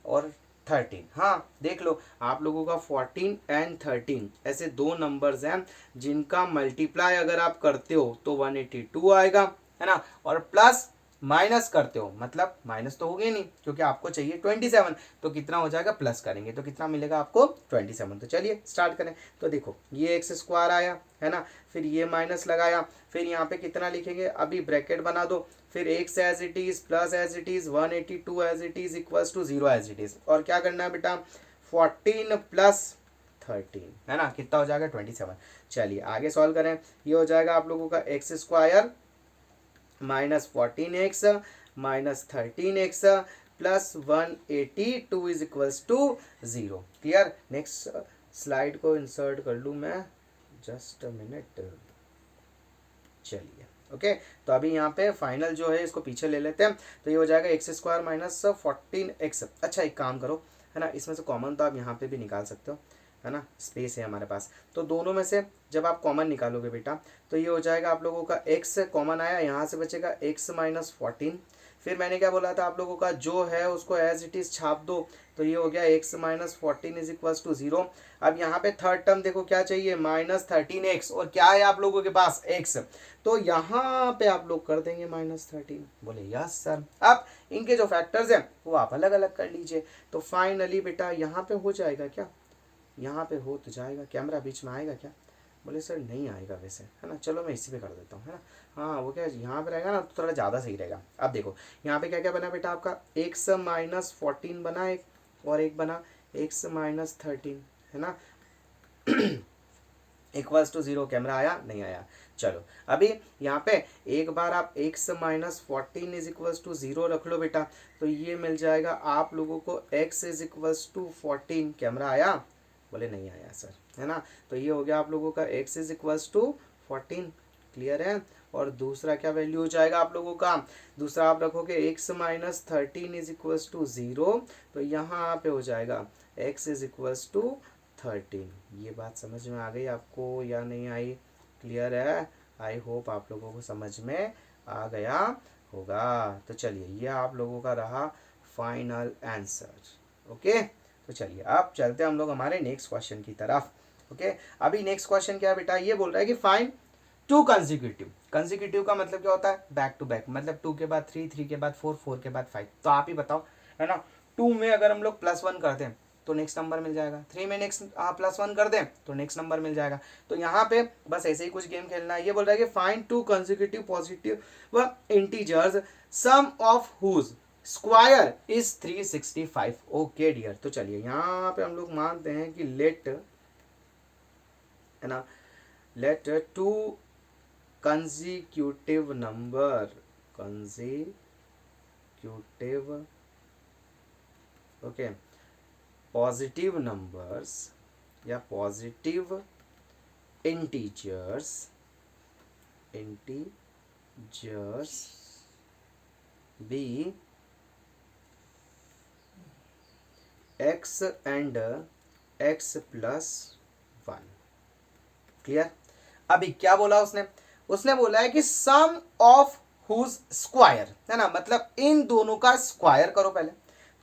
और 13। हाँ देख लो आप लोगों का 14 एंड 13 ऐसे दो नंबर्स हैं जिनका मल्टीप्लाई अगर आप करते हो तो 182 आएगा, है ना, और प्लस माइनस करते हो मतलब माइनस तो हो गया नहीं क्योंकि आपको चाहिए 27, तो कितना हो जाएगा, प्लस करेंगे तो कितना मिलेगा आपको 27। तो चलिए स्टार्ट करें। तो देखो ये एक्स स्क्वायर आया, है ना, फिर ये माइनस लगाया, फिर यहाँ पे कितना लिखेंगे, अभी ब्रैकेट बना दो, फिर x as it is plus as it is 182 as it is equals to 0 as it is, और क्या करना है बेटा 14 प्लस 13, है ना, कितना हो जाएगा 27। चलिए आगे सॉल्व करें, ये हो जाएगा आप लोगों का x square minus 14x minus 13x plus 182 is equals to 0। Clear? Next slide को इंसर्ट कर लूँ मैं, जस्ट अ मिनट। चलिए ओके, तो अभी यहाँ पे फाइनल जो है इसको पीछे ले लेते हैं, तो ये हो जाएगा एक्स स्क्वायर माइनस 14x। अच्छा एक काम करो, है ना, इसमें से कॉमन तो आप यहाँ पे भी निकाल सकते हो, है ना, स्पेस है हमारे पास, तो दोनों में से जब आप कॉमन निकालोगे बेटा तो ये हो जाएगा आप लोगों का x कॉमन आया, यहाँ से बचेगा x माइनस 14, फिर मैंने क्या बोला था आप लोगों का जो है उसको एज इट इज छाप दो, तो ये हो गया x minus 14 is equals to 0। अब यहाँ पे थर्ड टर्म देखो क्या चाहिए, माइनस 13x, और क्या है आप लोगों के पास x, तो यहाँ पे आप लोग कर देंगे माइनस 13। बोले यस सर। अब इनके जो फैक्टर्स हैं वो आप अलग अलग कर लीजिए, तो फाइनली बेटा यहाँ पे हो जाएगा क्या, यहाँ पे हो तो जाएगा, कैमरा बीच में आएगा क्या, बोले सर नहीं आएगा वैसे, है ना, चलो मैं इसी पे कर देता हूँ, है ना। हाँ वो क्या यहाँ पे रहेगा ना तो थोड़ा ज़्यादा सही रहेगा। अब देखो यहाँ पे क्या क्या बना बेटा, आपका एक्स माइनस 14 बना एक, और एक बना एक्स माइनस 13, है ना, इक्वल्स टू 0। कैमरा आया नहीं आया, चलो अभी यहाँ पे एक बार आप x minus 14 is equals to 0 रख लो बेटा, तो ये मिल जाएगा आप लोगों को x is equals to 14। Camera आया, बोले नहीं आया सर, है ना, तो ये हो गया आप लोगों का x is equals to 14। Clear है? और दूसरा क्या वैल्यू हो जाएगा आप लोगों का, दूसरा आप रखोगे x minus 13 is equals to 0, तो यहाँ पे हो जाएगा x इज इक्वल्स टू 13। ये बात समझ में आ गई आपको या नहीं आई? क्लियर है? आई होप आप लोगों को समझ में आ गया होगा। तो चलिए ये आप लोगों का रहा फाइनल आंसर। ओके, तो चलिए अब चलते हैं हम लोग हमारे नेक्स्ट क्वेश्चन की तरफ। ओके, अभी नेक्स्ट क्वेश्चन क्या है बेटा, ये बोल रहा है कि फाइंड टू कंसेक्यूटिव। कंसेक्यूटिव का मतलब क्या होता है, बैक टू बैक, मतलब 2 के बाद 3, 3 के बाद 4, 4 के बाद 5। तो आप ही बताओ, है ना, 2 में अगर हम लोग +1 करते हैं तो नेक्स्ट नंबर मिल जाएगा, 3 में नेक्स्ट +1 कर दें तो नेक्स्ट नंबर मिल जाएगा। तो यहाँ पे बस ऐसे ही कुछ गेम खेलना है। ये बोल रहा है कि find two consecutive positive integers sum of whose square is 365। Okay dear, तो चलिए यहाँ पे हम लोग मानते हैं कि लेट, है ना, let two consecutive number, okay, positive numbers या positive integers be x and x plus 1। Clear? अभी क्या बोला उसने? उसने बोला है कि सम ऑफ हुज स्क्वायर, है ना, मतलब इन दोनों का स्क्वायर करो पहले।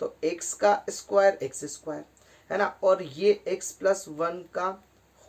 तो x का स्क्वायर x स्क्वायर, है ना, और ये x प्लस 1 का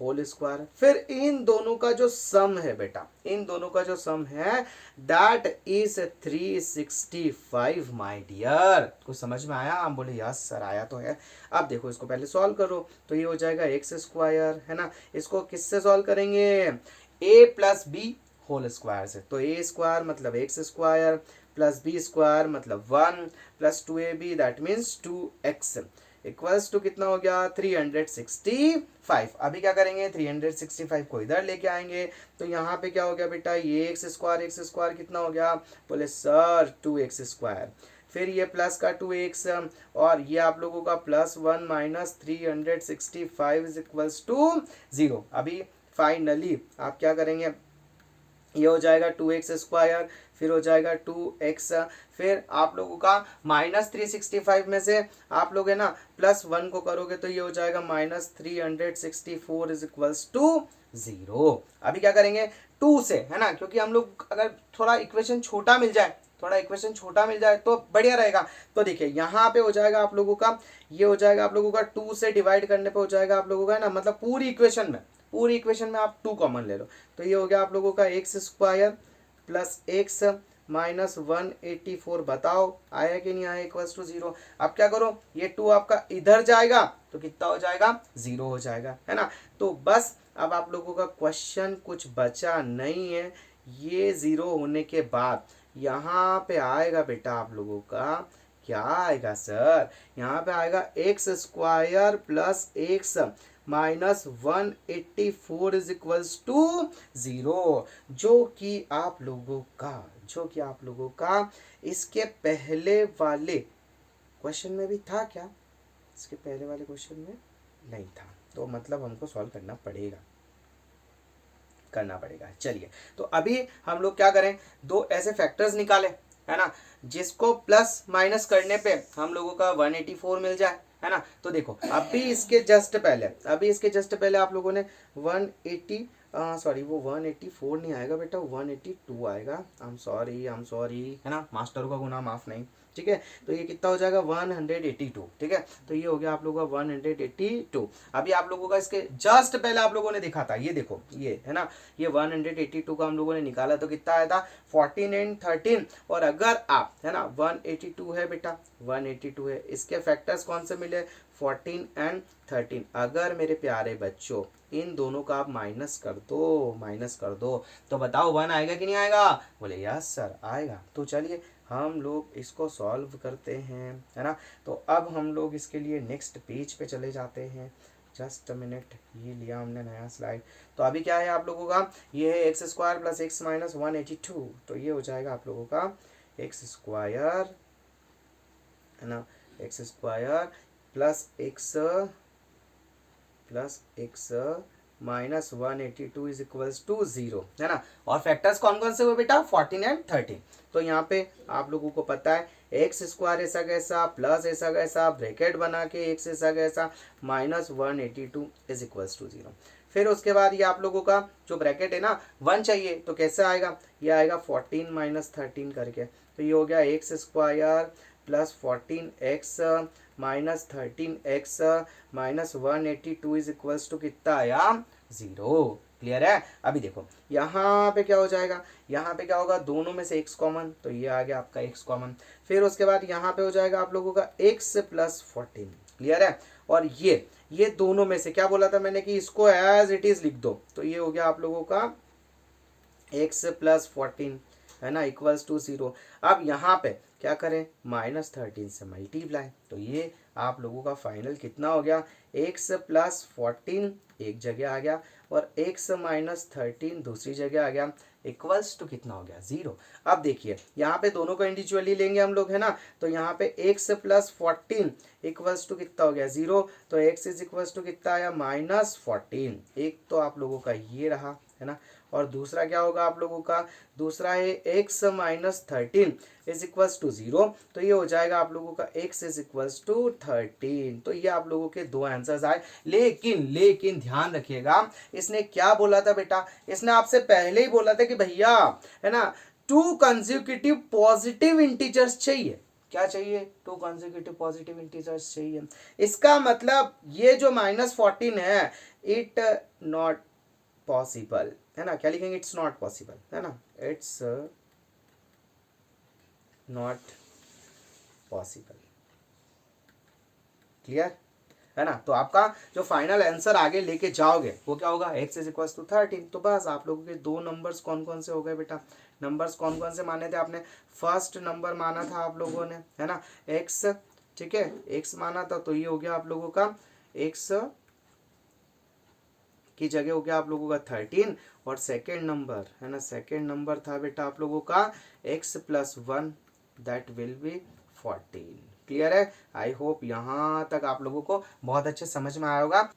होल स्क्वायर, फिर इन दोनों का जो सम है बेटा, इन दोनों का जो सम है दैट इज 365 माय डियर। कुछ समझ में आया? हम बोले यस सर आया तो है। अब देखो इसको पहले सॉल्व करो, तो ये हो जाएगा एक्स स्क्वायर, है ना, इसको किससे सॉल्व करेंगे? A plus b whole square से। तो ए स्क्वायर मतलब x square plus b square मतलब 1 plus 2ab that means 2x equals to कितना हो गया? 365। अभी क्या करेंगे? 365 को इधर लेके आएंगे, तो यहाँ पे क्या हो गया बेटा? ये एक्स स्क्वायर कितना हो गया? बोले सर 2x स्क्वायर, फिर ये प्लस का 2x और ये आप लोगों का plus 1 minus 365 is equals to 0। अभी फाइनली आप क्या करेंगे? ये हो जाएगा 2x स्क्वायर, फिर हो जाएगा 2x, फिर आप लोगों का माइनस 365 में से आप लोग है ना प्लस 1 को करोगे तो ये हो जाएगा माइनस 364 इज इक्वल्स टू 0। अभी क्या करेंगे? 2 से, है ना, क्योंकि हम लोग अगर थोड़ा इक्वेशन छोटा मिल जाए तो बढ़िया रहेगा। तो देखिए यहाँ पे हो जाएगा आप लोगों का, ये हो जाएगा आप लोगों का 2 से डिवाइड करने पे हो जाएगा आप लोगों का, है ना, मतलब पूरी इक्वेशन में आप 2 कॉमन ले लो, तो ये हो गया आप लोगों का x square plus x minus 184। बताओ आया कि नहीं आया? Equals to 0। अब क्या करो? ये 2 आपका इधर जाएगा तो कितना हो जाएगा? 0 हो जाएगा, है ना। तो बस अब आप लोगों का क्वेश्चन कुछ बचा नहीं है। ये 0 होने के बाद यहाँ पे आएगा बेटा आप लोगों का क्या आएगा सर? यहाँ पे आएगा x square plus x minus 184 is equals to 0, जो कि आप लोगों का इसके पहले वाले क्वेश्चन में भी था क्या? इसके पहले वाले क्वेश्चन में नहीं था, तो मतलब हमको सॉल्व करना पड़ेगा। चलिए, तो अभी हम लोग क्या करें? 2 ऐसे फैक्टर्स निकाले, है ना, जिसको प्लस माइनस करने पे हम लोगों का 184 मिल जाए, है ना। तो देखो अभी इसके जस्ट पहले आप लोगों ने 180 सॉरी वो 184 नहीं आएगा बेटा, 182 आएगा। आई एम सॉरी, है ना, मास्टर का गुनाह माफ नहीं। ठीक है, तो ये कितना हो जाएगा? 182। ठीक है, तो ये हो गया आप लोगों का 182। अभी आप लोगों का इसके जस्ट पहले आप लोगों ने देखा था, ये देखो, ये है ना, ये 182 का हम लोगों ने निकाला तो कितना आया था? 14 एंड 13। और अगर आप, है ना, 182 है बेटा, 182 है, इसके फैक्टर्स कौन से मिले? 14 एंड 13। अगर मेरे प्यारे बच्चों इन दोनों का आप माइनस कर दो तो बताओ 1 आएगा कि नहीं आएगा? बोले यस सर आएगा। तो चलिए हम लोग इसको सॉल्व करते हैं, है ना। तो अब हम लोग इसके लिए नेक्स्ट पेज पे चले जाते हैं। जस्ट अ मिनट, ये लिया हमने नया स्लाइड। तो अभी क्या है आप लोगों का? ये है x square plus x minus 182। तो ये हो जाएगा आप लोगों का एक्स स्क्वायर, है ना, x square plus x minus 182 is equals to 0, है ना। और फैक्टर्स कौन कौन से हुए बेटा? 14 एंड 13। तो यहाँ पे आप लोगों को पता है एक्स स्क्वायर ऐसा कैसा प्लस ऐसा कैसा ब्रैकेट बना के एक्स ऐसा कैसा माइनस 182 इज इक्वल्स टू 0। फिर उसके बाद ये आप लोगों का जो ब्रैकेट है ना 1 चाहिए, तो कैसे आएगा? ये आएगा 14 माइनस 13 करके, तो ये हो गया x square plus 14x minus 13x minus 182 is equals to कितना आया? 0। क्लियर है? अभी देखो यहाँ पे क्या हो जाएगा? यहाँ पे क्या होगा? दोनों में से x कॉमन, तो ये आ गया आपका x कॉमन। फिर उसके बाद यहाँ पे हो जाएगा आप लोगों का x प्लस 14। क्लियर है? और ये दोनों में से क्या बोला था मैंने कि इसको एज इट इज लिख दो, तो ये हो गया आप लोगों का x प्लस 14, है ना, इक्वल्स टू 0। अब यहाँ पे क्या करें? माइनस 13 से मल्टीप्लाई, तो ये आप लोगों का फाइनल कितना हो गया? x प्लस 14 एक जगह आ गया, और x माइनस 13 दूसरी जगह आ गया, इक्वल्स टू कितना हो गया 0। अब देखिए यहाँ पे दोनों को इंडिविजुअली लेंगे हम लोग, है ना, तो यहाँ पे x प्लस 14 इक्वल्स टू कितना हो गया 0, तो x इज इक्वल्स टू कितना आया -14। एक तो आप लोगों का ये रहा, है ना, और दूसरा क्या होगा आप लोगों का, दूसरा है x minus 13 is equals to 0, तो ये हो जाएगा आप लोगों का x इज इक्वल्स टू 13। तो ये आप लोगों के दो आंसर्स आए। लेकिन लेकिन ध्यान रखिएगा, इसने क्या बोला था बेटा, इसने आपसे पहले ही बोला था कि भैया, है ना, 2 कंसेक्यूटिव पॉजिटिव इंटीजर्स चाहिए। क्या चाहिए, 2 कंसेक्यूटिव पॉजिटिव इंटीजर्स चाहिए। इसका मतलब ये जो -14 है, इट नॉट पॉसिबल, है ना, क्या लिखेंगे, इट्स नॉट पॉसिबल, है ना, इट्स नॉट पॉसिबल। क्लियर, है ना। तो आपका जो फाइनल आंसर आगे लेके जाओगे वो क्या होगा, x इज इक्वल टू 13। तो बस आप लोगों के दो नंबर्स कौन कौन से हो गए बेटा, नंबर्स कौन कौन से माने थे आपने, फर्स्ट नंबर माना था आप लोगों ने, है ना, x, ठीक है, x माना था, तो ये हो गया आप लोगों का x की जगह हो गया आप लोगों का 13, और सेकेंड नंबर, है ना, सेकेंड नंबर था बेटा आप लोगों का x plus 1 that will B 14। Clear है, आई होप यहाँ तक आप लोगों को बहुत अच्छे समझ में आया होगा।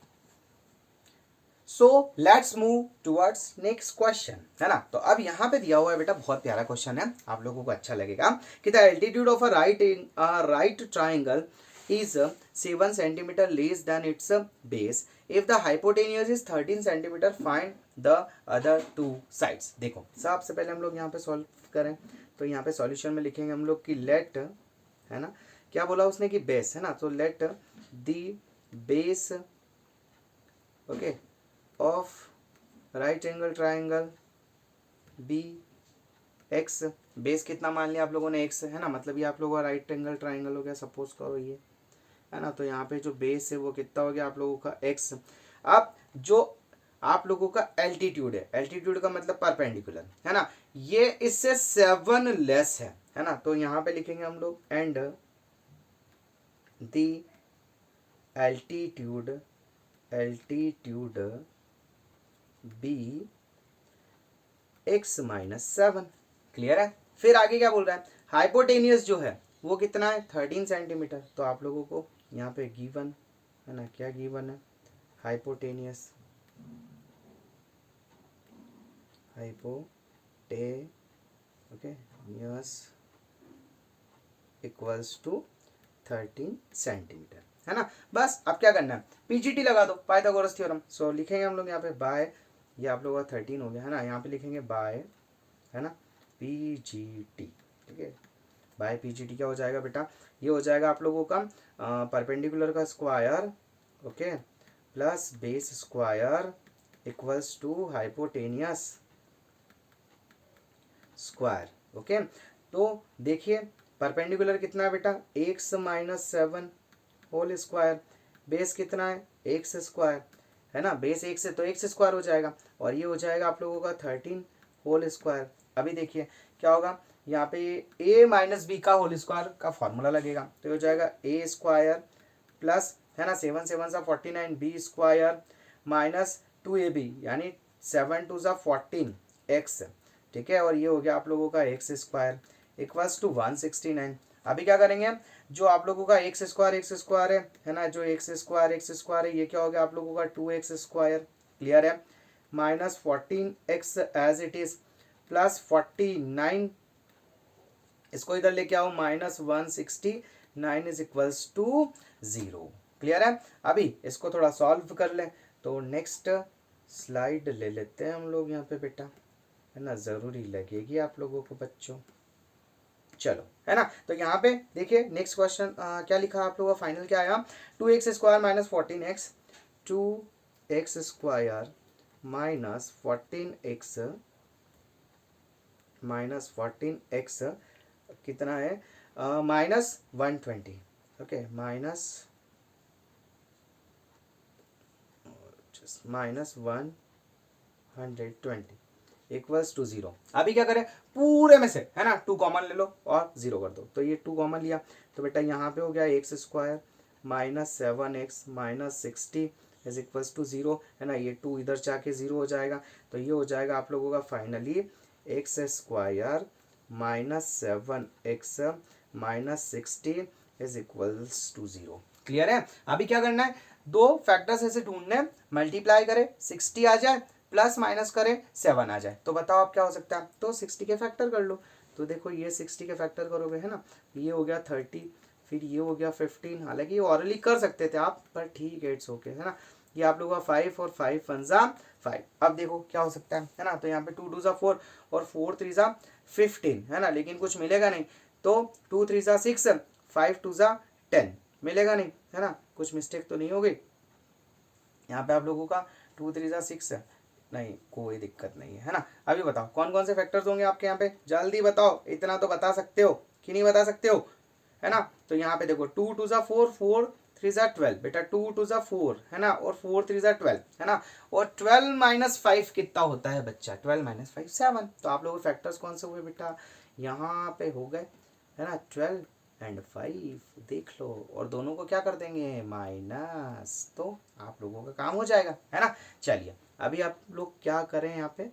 सो let's move towards next question, है ना। तो अब यहाँ पे दिया हुआ है बेटा, बहुत प्यारा क्वेश्चन है, आप लोगों को अच्छा लगेगा, कि the altitude of a right triangle is 7 centimeter less than its base. If the hypotenuse is 13 centimeter, find the other two sides. देखो सबसे पहले हम लोग यहाँ पे सॉल्व करें, तो यहाँ पे सॉल्यूशन में लिखेंगे हम लोग कि लेट, है ना, क्या बोला उसने कि बेस, है ना, तो let the base, okay, of right angle triangle be x. Base कितना मान लिया आप लोगों ने, एक्स, है ना, मतलब ये आप लोगों का राइट एंगल ट्राइंगल हो गया, सपोज करो ये, है ना, तो यहाँ पे जो बेस है वो कितना हो गया आप लोगों का x। अब जो आप लोगों का एल्टीट्यूड है, एल्टीट्यूड का मतलब परपेंडिकुलर, है ना, ये इससे 7 लेस है ना, तो यहाँ पे लिखेंगे हम लोग and the altitude be x minus 7। Clear है, फिर आगे क्या बोल रहा है, हाइपोटेनियस जो है वो कितना है 13 सेंटीमीटर, तो आप लोगों को यहाँ पे गिवन, है ना, क्या गिवन है, hypotenuse, hypotenuse equals to 13 centimetre, है ना। बस अब क्या करना है, पीजीटी लगा दो, पाइथागोरस थ्योरम। सो लिखेंगे हम लोग यहाँ पे बाय, ये आप लोगों का 13 हो गया, है ना, यहाँ पे लिखेंगे बाय, है ना, पीजीटी, ठीक है, बाय पीजीटी क्या हो जाएगा बेटा, ये हो जाएगा आप लोगों का परपेंडिकुलर का square, okay, plus base square equals to hypotenuse square, okay. तो देखिए परपेंडिकुलर कितना है बेटा, x minus 7 whole square, base कितना है एक्स स्क्वायर, है ना, बेस x है तो x स्क्वायर हो जाएगा, और ये हो जाएगा आप लोगों का 13 होल स्क्वायर। अभी देखिए क्या होगा, यहाँ पे a माइनस बी का होल स्क्वायर का फॉर्मूला लगेगा, तो हो जाएगा a स्क्वायर प्लस, है ना, 7 7 सा 49 बी स्क्वायर माइनस 2ab, यानी 7 2 सा 14 x, ठीक है, और ये हो गया आप लोगों का एक्स स्क्वायर इक्वल्स टू 169। अभी क्या करेंगे, जो आप लोगों का एक्स स्क्वायर है ना, जो एक्स स्क्वायर है, ये क्या हो गया आप लोगों का 2x स्क्वायर, क्लियर है, minus 14x as it is, plus 49, इसको इधर लेके आओ, minus 169 is equals to 0। Clear है, अभी इसको थोड़ा सॉल्व कर लें, तो नेक्स्ट स्लाइड ले लेते हैं हम लोग यहाँ पे बेटा, है ना, ज़रूरी लगेगी आप लोगों को बच्चों, चलो, है ना। तो यहाँ पे देखिए नेक्स्ट क्वेश्चन क्या लिखा आप लोगों का, फाइनल क्या आया, 2x square minus 14x, 2x square minus 14x कितना है, minus 120, okay, minus 120 equals to 0। अभी क्या करें, पूरे में से, है ना, 2 कॉमन ले लो और 0 कर दो, तो ये 2 कॉमन लिया, तो बेटा यहाँ पे हो गया x square minus 7x minus 60 is equals to 0, है ना। ये 2 इधर जाके 0 हो जाएगा, तो ये हो जाएगा आप लोगों का finally x square minus 7x minus 60 is equals to 0। Clear है। अभी क्या करना है, दो फैक्टर्स ऐसे ढूंढने, मल्टीप्लाई करें 60 आ जाए, प्लस माइनस करें 7 आ जाए, तो बताओ आप क्या हो सकता है। तो 60 के फैक्टर कर लो, तो देखो ये 60 के फैक्टर करोगे, है ना, ये हो गया 30, फिर ये हो गया 15, हालांकि ये ऑरली कर सकते थे आप, पर ठीक है, इट्स ओके, है ना। ये आप लोगों का 5 और 5 फंजा 5। अब देखो क्या हो सकता है ना, तो यहाँ पे 2 2 ज़ा 4 और 4 3 ज़ा 15, है ना, लेकिन कुछ मिलेगा नहीं, तो 2 3 ज़ा 6, 5 2 ज़ा 10 मिलेगा नहीं, है ना, कुछ मिस्टेक तो नहीं हो गई यहाँ पे आप लोगों का। 2 3 ज़ा 6 है, नहीं कोई दिक्कत नहीं है ना। अभी बताओ कौन कौन से फैक्टर्स होंगे आपके यहाँ पे, जल्दी बताओ, इतना तो बता सकते हो कि नहीं बता सकते हो, है ना। तो यहाँ पे देखो 2 2 ज़ा 4, 4 3 ज़ा 12, बेटा 2 2 ज़ा 4, है ना, और 4 3 ज़ा 12, है ना, और 12 माइनस 5 कितना होता है बच्चा, 12 माइनस 5 7। तो आप लोगों के फैक्टर्स कौन से हुए बेटा, यहाँ पे हो गए, है ना, 12 एंड 5, देख लो, और दोनों को क्या कर देंगे माइनस, तो आप लोगों का काम हो जाएगा, है ना। चलिए अभी आप लोग क्या करें यहाँ पे,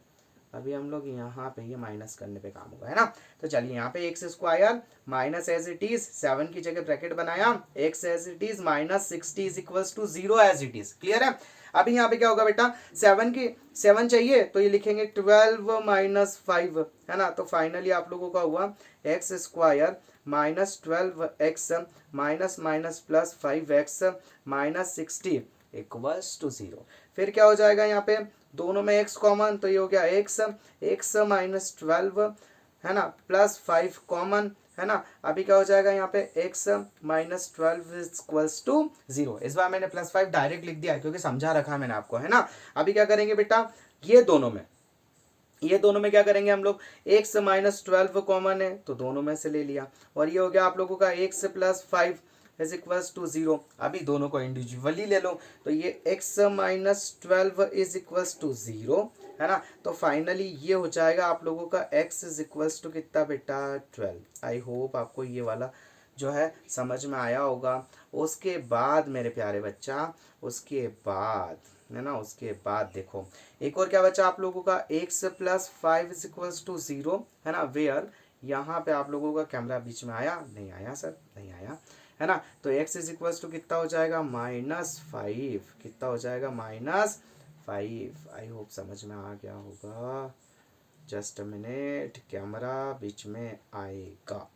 अभी हम लोग यहाँ पे ये माइनस करने पे काम होगा, है ना। तो चलिए यहाँ पे x square minus as it is 7 की जगह ब्रैकेट बनाया, x as it is minus 60 is equals to 0 as it is. Clear है। अभी यहाँ पे क्या होगा बेटा, 7 चाहिए तो ये लिखेंगे 12 माइनस 5, है ना। तो फाइनली आप लोगों का हुआ x square minus 12x minus minus plus 5x minus 60 equals to 0। फिर क्या हो जाएगा यहाँ पे, दोनों में x कॉमन, तो ये हो गया x माइनस 12, है ना, प्लस 5 कॉमन, है ना। अभी क्या हो जाएगा यहाँ पे x माइनस 12 इक्वल्स टू 0। इस बार मैंने प्लस 5 डायरेक्ट लिख दिया क्योंकि समझा रखा मैंने आपको, है ना। अभी क्या करेंगे बेटा, ये दोनों में क्या करेंगे हम लोग, x माइनस 12 कॉमन है तो दोनों में से ले लिया, और ये हो गया आप लोगों का x plus 5 is equals to 0। अभी दोनों को इंडिविजुअली ले लो, तो ये x minus 12 is equals to 0, है ना। तो फाइनली ये हो जाएगा आप लोगों का x इज इक्वल्स टू कितना बेटा 12। आई होप आपको ये वाला जो है समझ में आया होगा। उसके बाद मेरे प्यारे बच्चा, उसके बाद, है ना, उसके बाद देखो एक और क्या बचा आप लोगों का, x plus 5 is equals to 0, है ना, वेयर यहाँ पे आप लोगों का कैमरा बीच में आया, नहीं आया सर, नहीं आया, है ना। तो x इज इक्वल्स टू कितना हो जाएगा -5, कितना हो जाएगा -5। आई होप समझ में आ गया होगा। जस्ट अ मिनट, कैमरा बीच में आएगा,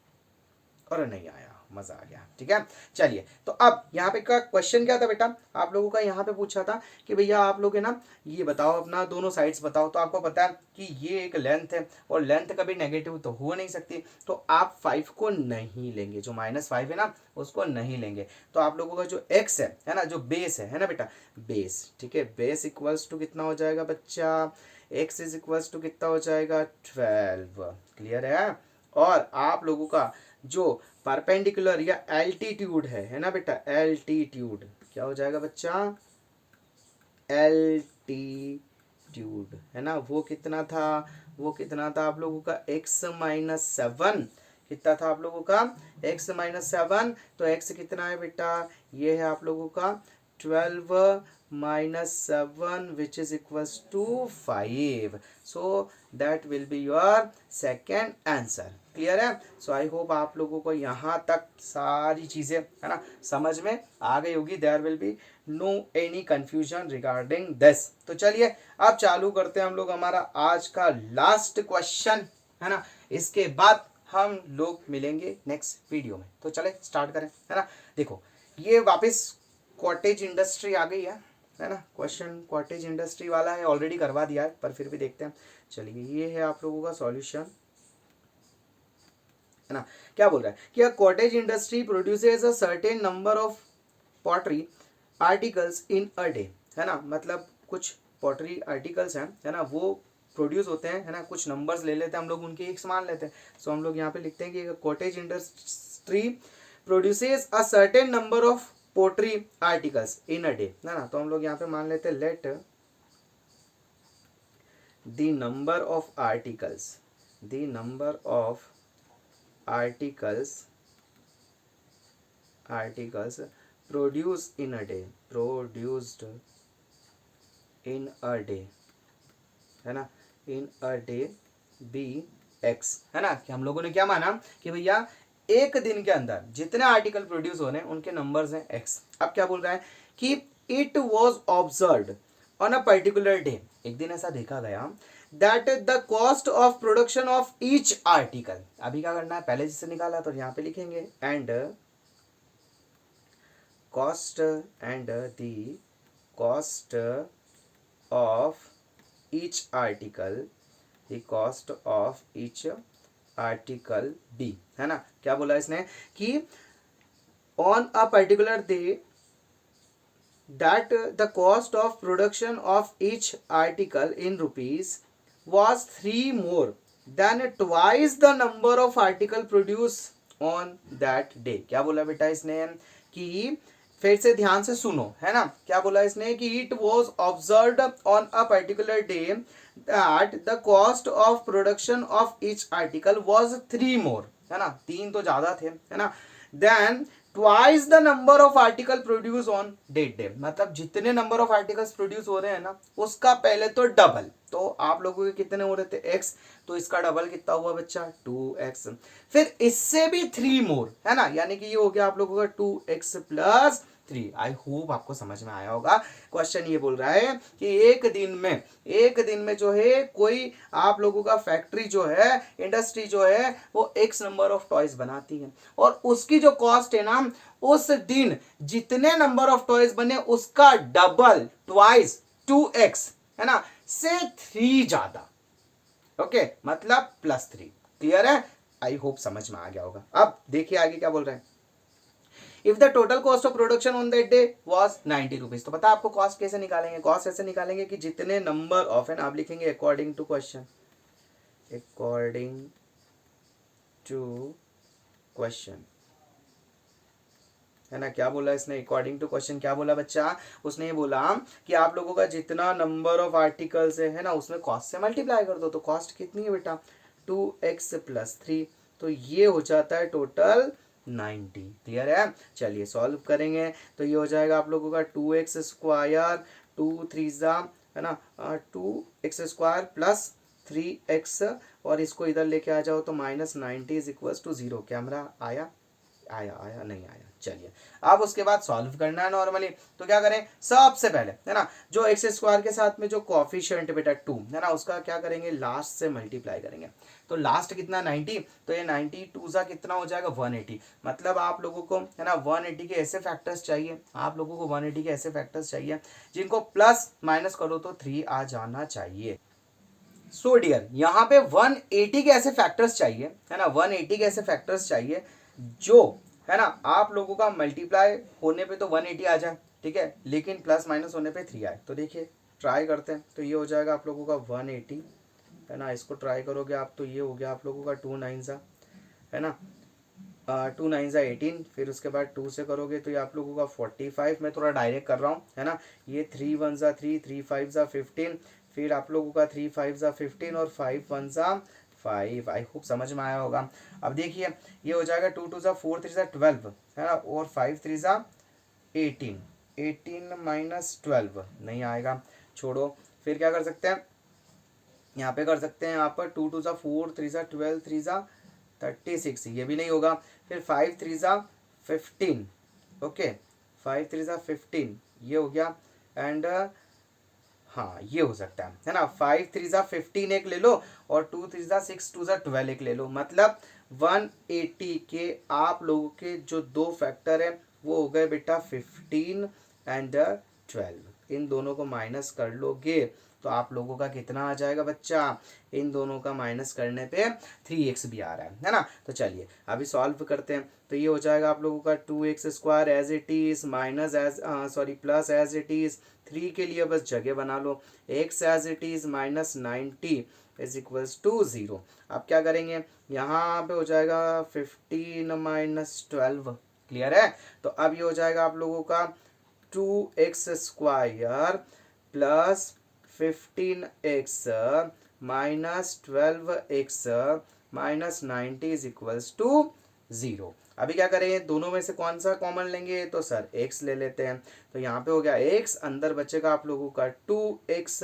और नहीं आया, मजा आ गया, ठीक है। चलिए तो अब यहाँ पे का क्वेश्चन क्या था बेटा, आप लोगों का यहाँ पे पूछा था कि भैया आप लोग है ना ये बताओ अपना दोनों साइड्स बताओ। तो आपको पता है कि ये एक लेंथ है और लेंथ कभी नेगेटिव तो हो नहीं सकती, तो आप 5 को नहीं लेंगे, जो -5 है ना उसको नहीं लेंगे। तो आप लोगों का जो x है ना, जो बेस है ना बेटा, बेस, ठीक है, बेस इक्वल्स टू कितना हो जाएगा बच्चा, x इज इक्वल्स टू कितना हो जाएगा 12। क्लियर है। और आप लोगों का जो परपेंडिकुलर या एल्टीट्यूड है ना बेटा, एल्टीट्यूड क्या हो जाएगा बच्चा, एल्टीट्यूड, है ना, वो कितना था, वो कितना था आप लोगों का x माइनस 7, कितना था आप लोगों का x माइनस 7। तो x कितना है बेटा, ये है आप लोगों का 12 minus 7 which is equals to 5. So that will be your second answer. Clear है। सो आई होप आप लोगों को यहाँ तक सारी चीज़ें, है ना, समझ में आ गई होगी। There will be no any confusion regarding this. तो चलिए अब चालू करते हैं हम लोग हमारा आज का लास्ट क्वेश्चन, है ना। इसके बाद हम लोग मिलेंगे नेक्स्ट वीडियो में। तो चले स्टार्ट करें, है ना। देखो ये वापस कॉटेज इंडस्ट्री आ गई है ना। क्वेश्चन कॉटेज इंडस्ट्री वाला है, ऑलरेडी करवा दिया है पर फिर भी देखते हैं। चलिए ये है आप लोगों का सॉल्यूशन, है ना। क्या बोल रहा है कि a cottage industry produces a certain number of pottery articles in a day, है ना, मतलब कुछ पॉटरी आर्टिकल्स हैं, है ना, वो प्रोड्यूस होते हैं, है ना, कुछ नंबर्स ले लेते हैं हम लोग, उनके एक मान लेते हैं। सो हम लोग यहाँ पे लिखते हैं कि cottage industry produces a certain number of pottery articles in a day, है ना। तो हम लोग यहाँ पे मान लेते हैं late the number of articles, the number of articles produce in a day, produced in a day, है ना, इन अ डे बी एक्स, है ना, कि हम लोगों ने क्या माना कि भैया एक दिन के अंदर जितने आर्टिकल प्रोड्यूस हो रहे हैं उनके नंबर्स हैं एक्स। अब क्या बोल रहा है कि it was observe on a particular day, एक दिन ऐसा देखा गया that the cost of production of each article, अभी क्या करना है, पहले जिससे निकाला तो यहाँ पे लिखेंगे and cost and the cost of each article, the cost of each article b, है ना, क्या बोला इसने कि on a particular day that the cost of production of each article in rupees was 3 more than twice the number of article produced on that day। क्या बोला बेटा इसने कि फिर से ध्यान से सुनो, है ना, क्या बोला इसने कि it was observed on a particular day that the cost of production of each article was 3 more, है ना, 3 तो ज्यादा थे, है ना, then twice the number of article produce on that day, मतलब जितने नंबर ऑफ आर्टिकल्स प्रोड्यूस हो रहे हैं ना उसका पहले तो डबल, तो आप लोगों के कितने हो रहे थे एक्स, तो इसका डबल कितना हुआ बच्चा 2x, फिर इससे भी 3 मोर, है ना, यानी कि ये हो गया आप लोगों का 2x प्लस 3। आई होप आपको समझ में आया होगा। क्वेश्चन ये बोल रहा है कि एक दिन में जो है कोई आप लोगों का फैक्ट्री जो है, इंडस्ट्री जो है वो x नंबर ऑफ टॉयज बनाती है और उसकी जो कॉस्ट है ना उस दिन जितने नंबर ऑफ टॉयज बने उसका डबल, ट्वाइस, 2x, है ना, से 3 ज्यादा, ओके, मतलब +3। क्लियर है? आई होप समझ में आ गया होगा। अब देखिए आगे क्या बोल रहे हैं, if the total cost of production on that day was 90 rupees, तो पता आपको कॉस्ट कैसे निकालेंगे, कॉस्ट ऐसे निकालेंगे कि जितने नंबर ऑफ, एंड आप लिखेंगे according to question, according to question, है ना, क्या बोला इसने अकॉर्डिंग टू क्वेश्चन, क्या बोला बच्चा, उसने ये बोला कि आप लोगों का जितना नंबर ऑफ आर्टिकल्स है ना उसमें कॉस्ट से मल्टीप्लाई कर दो, तो कॉस्ट कितनी है बेटा 2x प्लस 3, तो ये हो जाता है टोटल 90। क्लियर है? चलिए सॉल्व करेंगे तो ये हो जाएगा आप लोगों का 2x स्क्वायर, 2 3 है ना 2x स्क्वायर प्लस 3x, और इसको इधर लेके आ जाओ तो -90 इज इक्वल्स टू 0। कैमरा आया आया नहीं आया? चलिए अब उसके बाद सॉल्व करना है नॉर्मली, तो क्या करें, सबसे पहले, है ना, जो एक्स स्क्वायर के साथ में जो कॉफिशिएंट बेटा 2 है ना उसका क्या करेंगे, लास्ट से मल्टीप्लाई करेंगे, तो लास्ट कितना 90, तो ये 90 2 सा कितना हो जाएगा 180, मतलब आप लोगों को, है ना, 180 के ऐसे फैक्टर्स चाहिए, आप लोगों को 180 के ऐसे फैक्टर्स चाहिए जिनको प्लस माइनस करो तो 3 आ जाना चाहिए। सो डियर यहाँ पे 180 के ऐसे फैक्टर्स चाहिए, है ना, 180 के ऐसे फैक्टर्स चाहिए जो, है ना, आप लोगों का मल्टीप्लाई होने पे तो 180 आ जाए, ठीक है, लेकिन प्लस माइनस होने पे 3 आए, तो देखिए ट्राई करते हैं, तो ये हो जाएगा आप लोगों का 180, है ना, इसको ट्राई करोगे आप तो ये हो गया आप लोगों का 2 9 सा, है ना, 2 9 सा 18, फिर उसके बाद 2 से करोगे तो ये आप लोगों का 45, मैं थोड़ा डायरेक्ट कर रहा हूँ, है ना, ये 3 1 सा 3, 3 5 सा 15, फिर आप लोगों का 3 5 सा 15 और 5 1 सा 5। आई होप समझ में आया होगा। अब देखिए ये हो जाएगा 2 2 सा 4 3 सा 12, है ना, और 5 3 सा 18, 18 माइनस 12 नहीं आएगा, छोड़ो, फिर क्या कर सकते हैं, यहाँ पे कर सकते हैं, यहाँ पर 2 2 सा 4 3 सा 12 3 सा 36, ये भी नहीं होगा, फिर 5 3 सा 15, ओके, 5 3 सा 15 ये हो गया, एंड हाँ ये हो सकता है ना, 5 3 सा 15 एक ले लो और 2 3 सा 6 2 सा 12 एक ले लो, मतलब 180 के आप लोगों के जो दो फैक्टर है वो हो गए बेटा 15 एंड 12, इन दोनों को माइनस कर लोगे तो आप लोगों का कितना आ जाएगा बच्चा, इन दोनों का माइनस करने पे 3x भी आ रहा है ना, तो चलिए अभी सॉल्व करते हैं, तो ये हो जाएगा आप लोगों का 2x square as it is minus as sorry plus as it is, 3 के लिए बस जगह बना लो, x as it is minus 90 is equals to 0। अब क्या करेंगे, यहाँ पे हो जाएगा 15 माइनस 12। क्लियर है? तो अब ये हो जाएगा आप लोगों का 2x square plus 15x minus 12x minus 90 is equals to 0। अभी क्या करेंगे, दोनों में से कौन सा कॉमन लेंगे, तो सर x ले लेते हैं। तो यहाँ पे हो गया x, अंदर बचेगा आप लोगों का 2x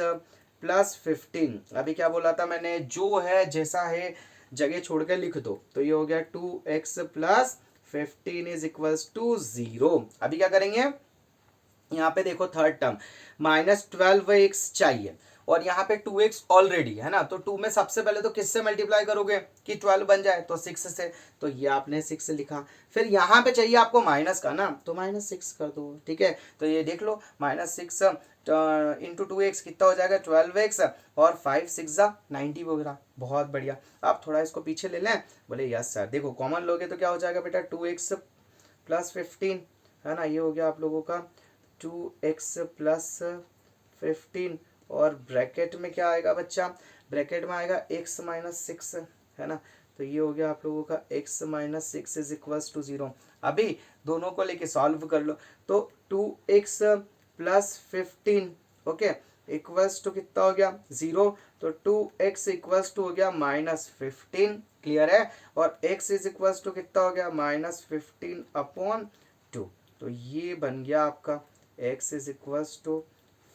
प्लस 15। अभी क्या बोला था मैंने, जो है जैसा है जगह छोड़ के लिख दो। तो ये हो गया 2x plus 15 is equals to 0। अभी क्या करेंगे, यहाँ पे देखो थर्ड टर्म -12x चाहिए और यहाँ पे 2x ऑलरेडी है ना, तो 2 में सबसे पहले तो किससे मल्टीप्लाई करोगे कि 12 बन जाए, तो 6 से। तो ये आपने 6 लिखा। फिर यहाँ पे चाहिए आपको माइनस का ना, तो -6 कर दो, ठीक है। तो ये देख लो -6 इंटू 2x कितना हो जाएगा 12x और 5 6 90 वगैरह। बहुत बढ़िया। अब थोड़ा इसको पीछे ले लें, बोले यस सर। देखो कॉमन लोगे तो क्या हो जाएगा बेटा, 2x प्लस 15 है ना, ये हो गया आप लोगों का 2x प्लस 15 और ब्रैकेट में क्या आएगा बच्चा, ब्रैकेट में आएगा x माइनस 6 है ना। तो ये हो गया आप लोगों का x minus 6 is equals to 0। अभी दोनों को लेके सॉल्व कर लो। तो 2x plus 15 okay equals to कितना हो गया 0। तो 2x इक्वल्स टू हो गया -15, क्लियर है। और x इज इक्वल्स टू कितना हो गया -15 अपॉन 2। तो ये बन गया आपका x is equals to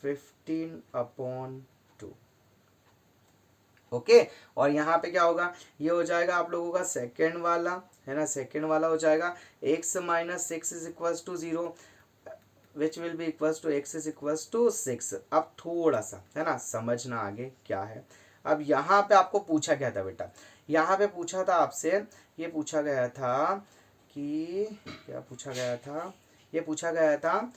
15 upon 2। Okay और यहाँ पे क्या होगा, ये हो जाएगा आप लोगों का सेकेंड वाला है ना, सेकेंड वाला हो जाएगा x minus 6 is equals to 0 which will be equals to x is equals to 6। अब थोड़ा सा है ना समझना आगे क्या है। अब यहाँ पे आपको पूछा गया था बेटा, यहाँ पे पूछा था आपसे, ये पूछा गया था कि क्या पूछा गया था, ये पूछा गया था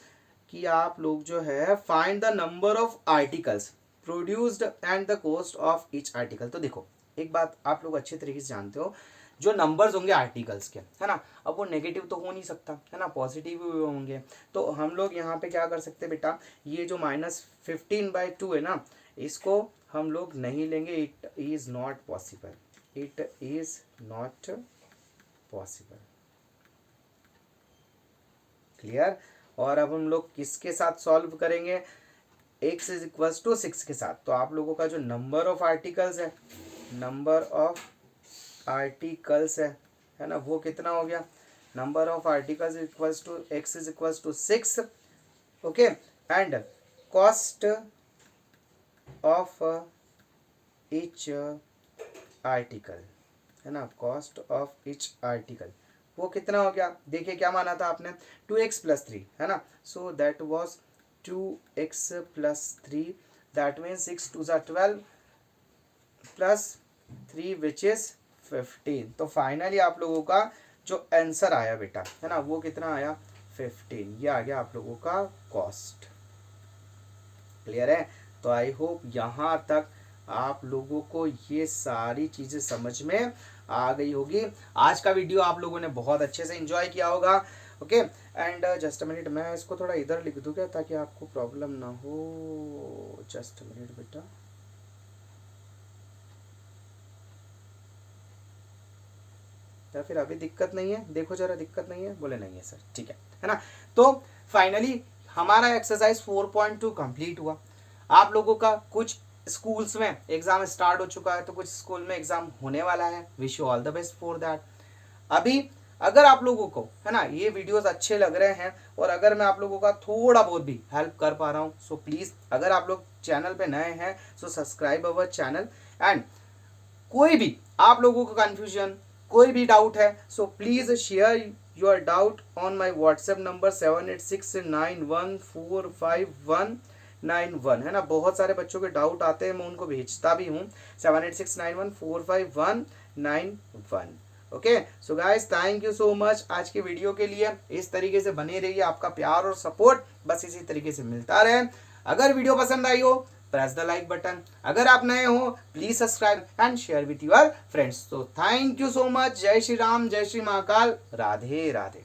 कि आप लोग जो है find the number of articles produced and the cost of each article. तो देखो एक बात आप लोग अच्छे तरीके से जानते हो, जो नंबर्स होंगे आर्टिकल्स के है ना, अब वो नेगेटिव तो हो नहीं सकता है ना, पॉजिटिव भी होंगे। तो हम लोग यहाँ पे क्या कर सकते हैं बेटा, ये जो -15/2 है ना, इसको हम लोग नहीं लेंगे, it is not possible, it is not possible, clear. और अब हम लोग किसके साथ सॉल्व करेंगे, x इज इक्वल्स टू 6 के साथ। तो आप लोगों का जो नंबर ऑफ आर्टिकल्स है, नंबर ऑफ आर्टिकल्स है ना, वो कितना हो गया, number of articles equals to x is equals to 6 okay and cost of each article है ना, कॉस्ट ऑफ ईच आर्टिकल वो कितना हो गया, देखिए क्या माना था आपने 2x प्लस 3 है ना, so that was 2x plus 3 that means 6 2 12 plus 3 which is 15। तो फाइनली आप लोगों का जो आंसर आया बेटा है ना, वो कितना आया 15। ये आ गया आप लोगों का कॉस्ट, क्लियर है। तो आई होप यहाँ तक आप लोगों को ये सारी चीज़ें समझ में आ गई होगी। आज का वीडियो आप लोगों ने बहुत अच्छे से एंजॉय किया होगा okay and just a minute, मैं इसको थोड़ा इधर लिख दूँ क्या ताकि आपको प्रॉब्लम ना हो, जस्ट अ मिनट बेटा। या फिर अभी दिक्कत नहीं है, देखो जरा दिक्कत नहीं है, बोले नहीं है सर, ठीक है ना। तो फाइनली हमारा एक्सरसाइज 4.2 कंप्लीट हुआ। आप लोगों का कुछ स्कूल्स में एग्जाम स्टार्ट हो चुका है, तो कुछ स्कूल में एग्जाम होने वाला है, wish you all the best for that. अभी अगर आप लोगों को है ना ये वीडियोस अच्छे लग रहे हैं और अगर मैं आप लोगों का थोड़ा बहुत भी हेल्प कर पा रहा हूँ, सो प्लीज़ अगर आप लोग चैनल पे नए हैं so subscribe our channel and कोई भी आप लोगों का कंफ्यूजन कोई भी डाउट है so please share your doubt on my WhatsApp number 7869145191 है ना। बहुत सारे बच्चों के डाउट आते हैं, मैं उनको भेजता भी हूँ 7869145191 okay. So guys thank you so much आज के वीडियो के लिए। इस तरीके से बने रहिए, आपका प्यार और सपोर्ट बस इसी तरीके से मिलता रहे। अगर वीडियो पसंद आई हो प्रेस द लाइक बटन, अगर आप नए हो please subscribe and share with your friends. तो थैंक यू सो मच। जय श्री राम, जय श्री महाकाल, राधे राधे।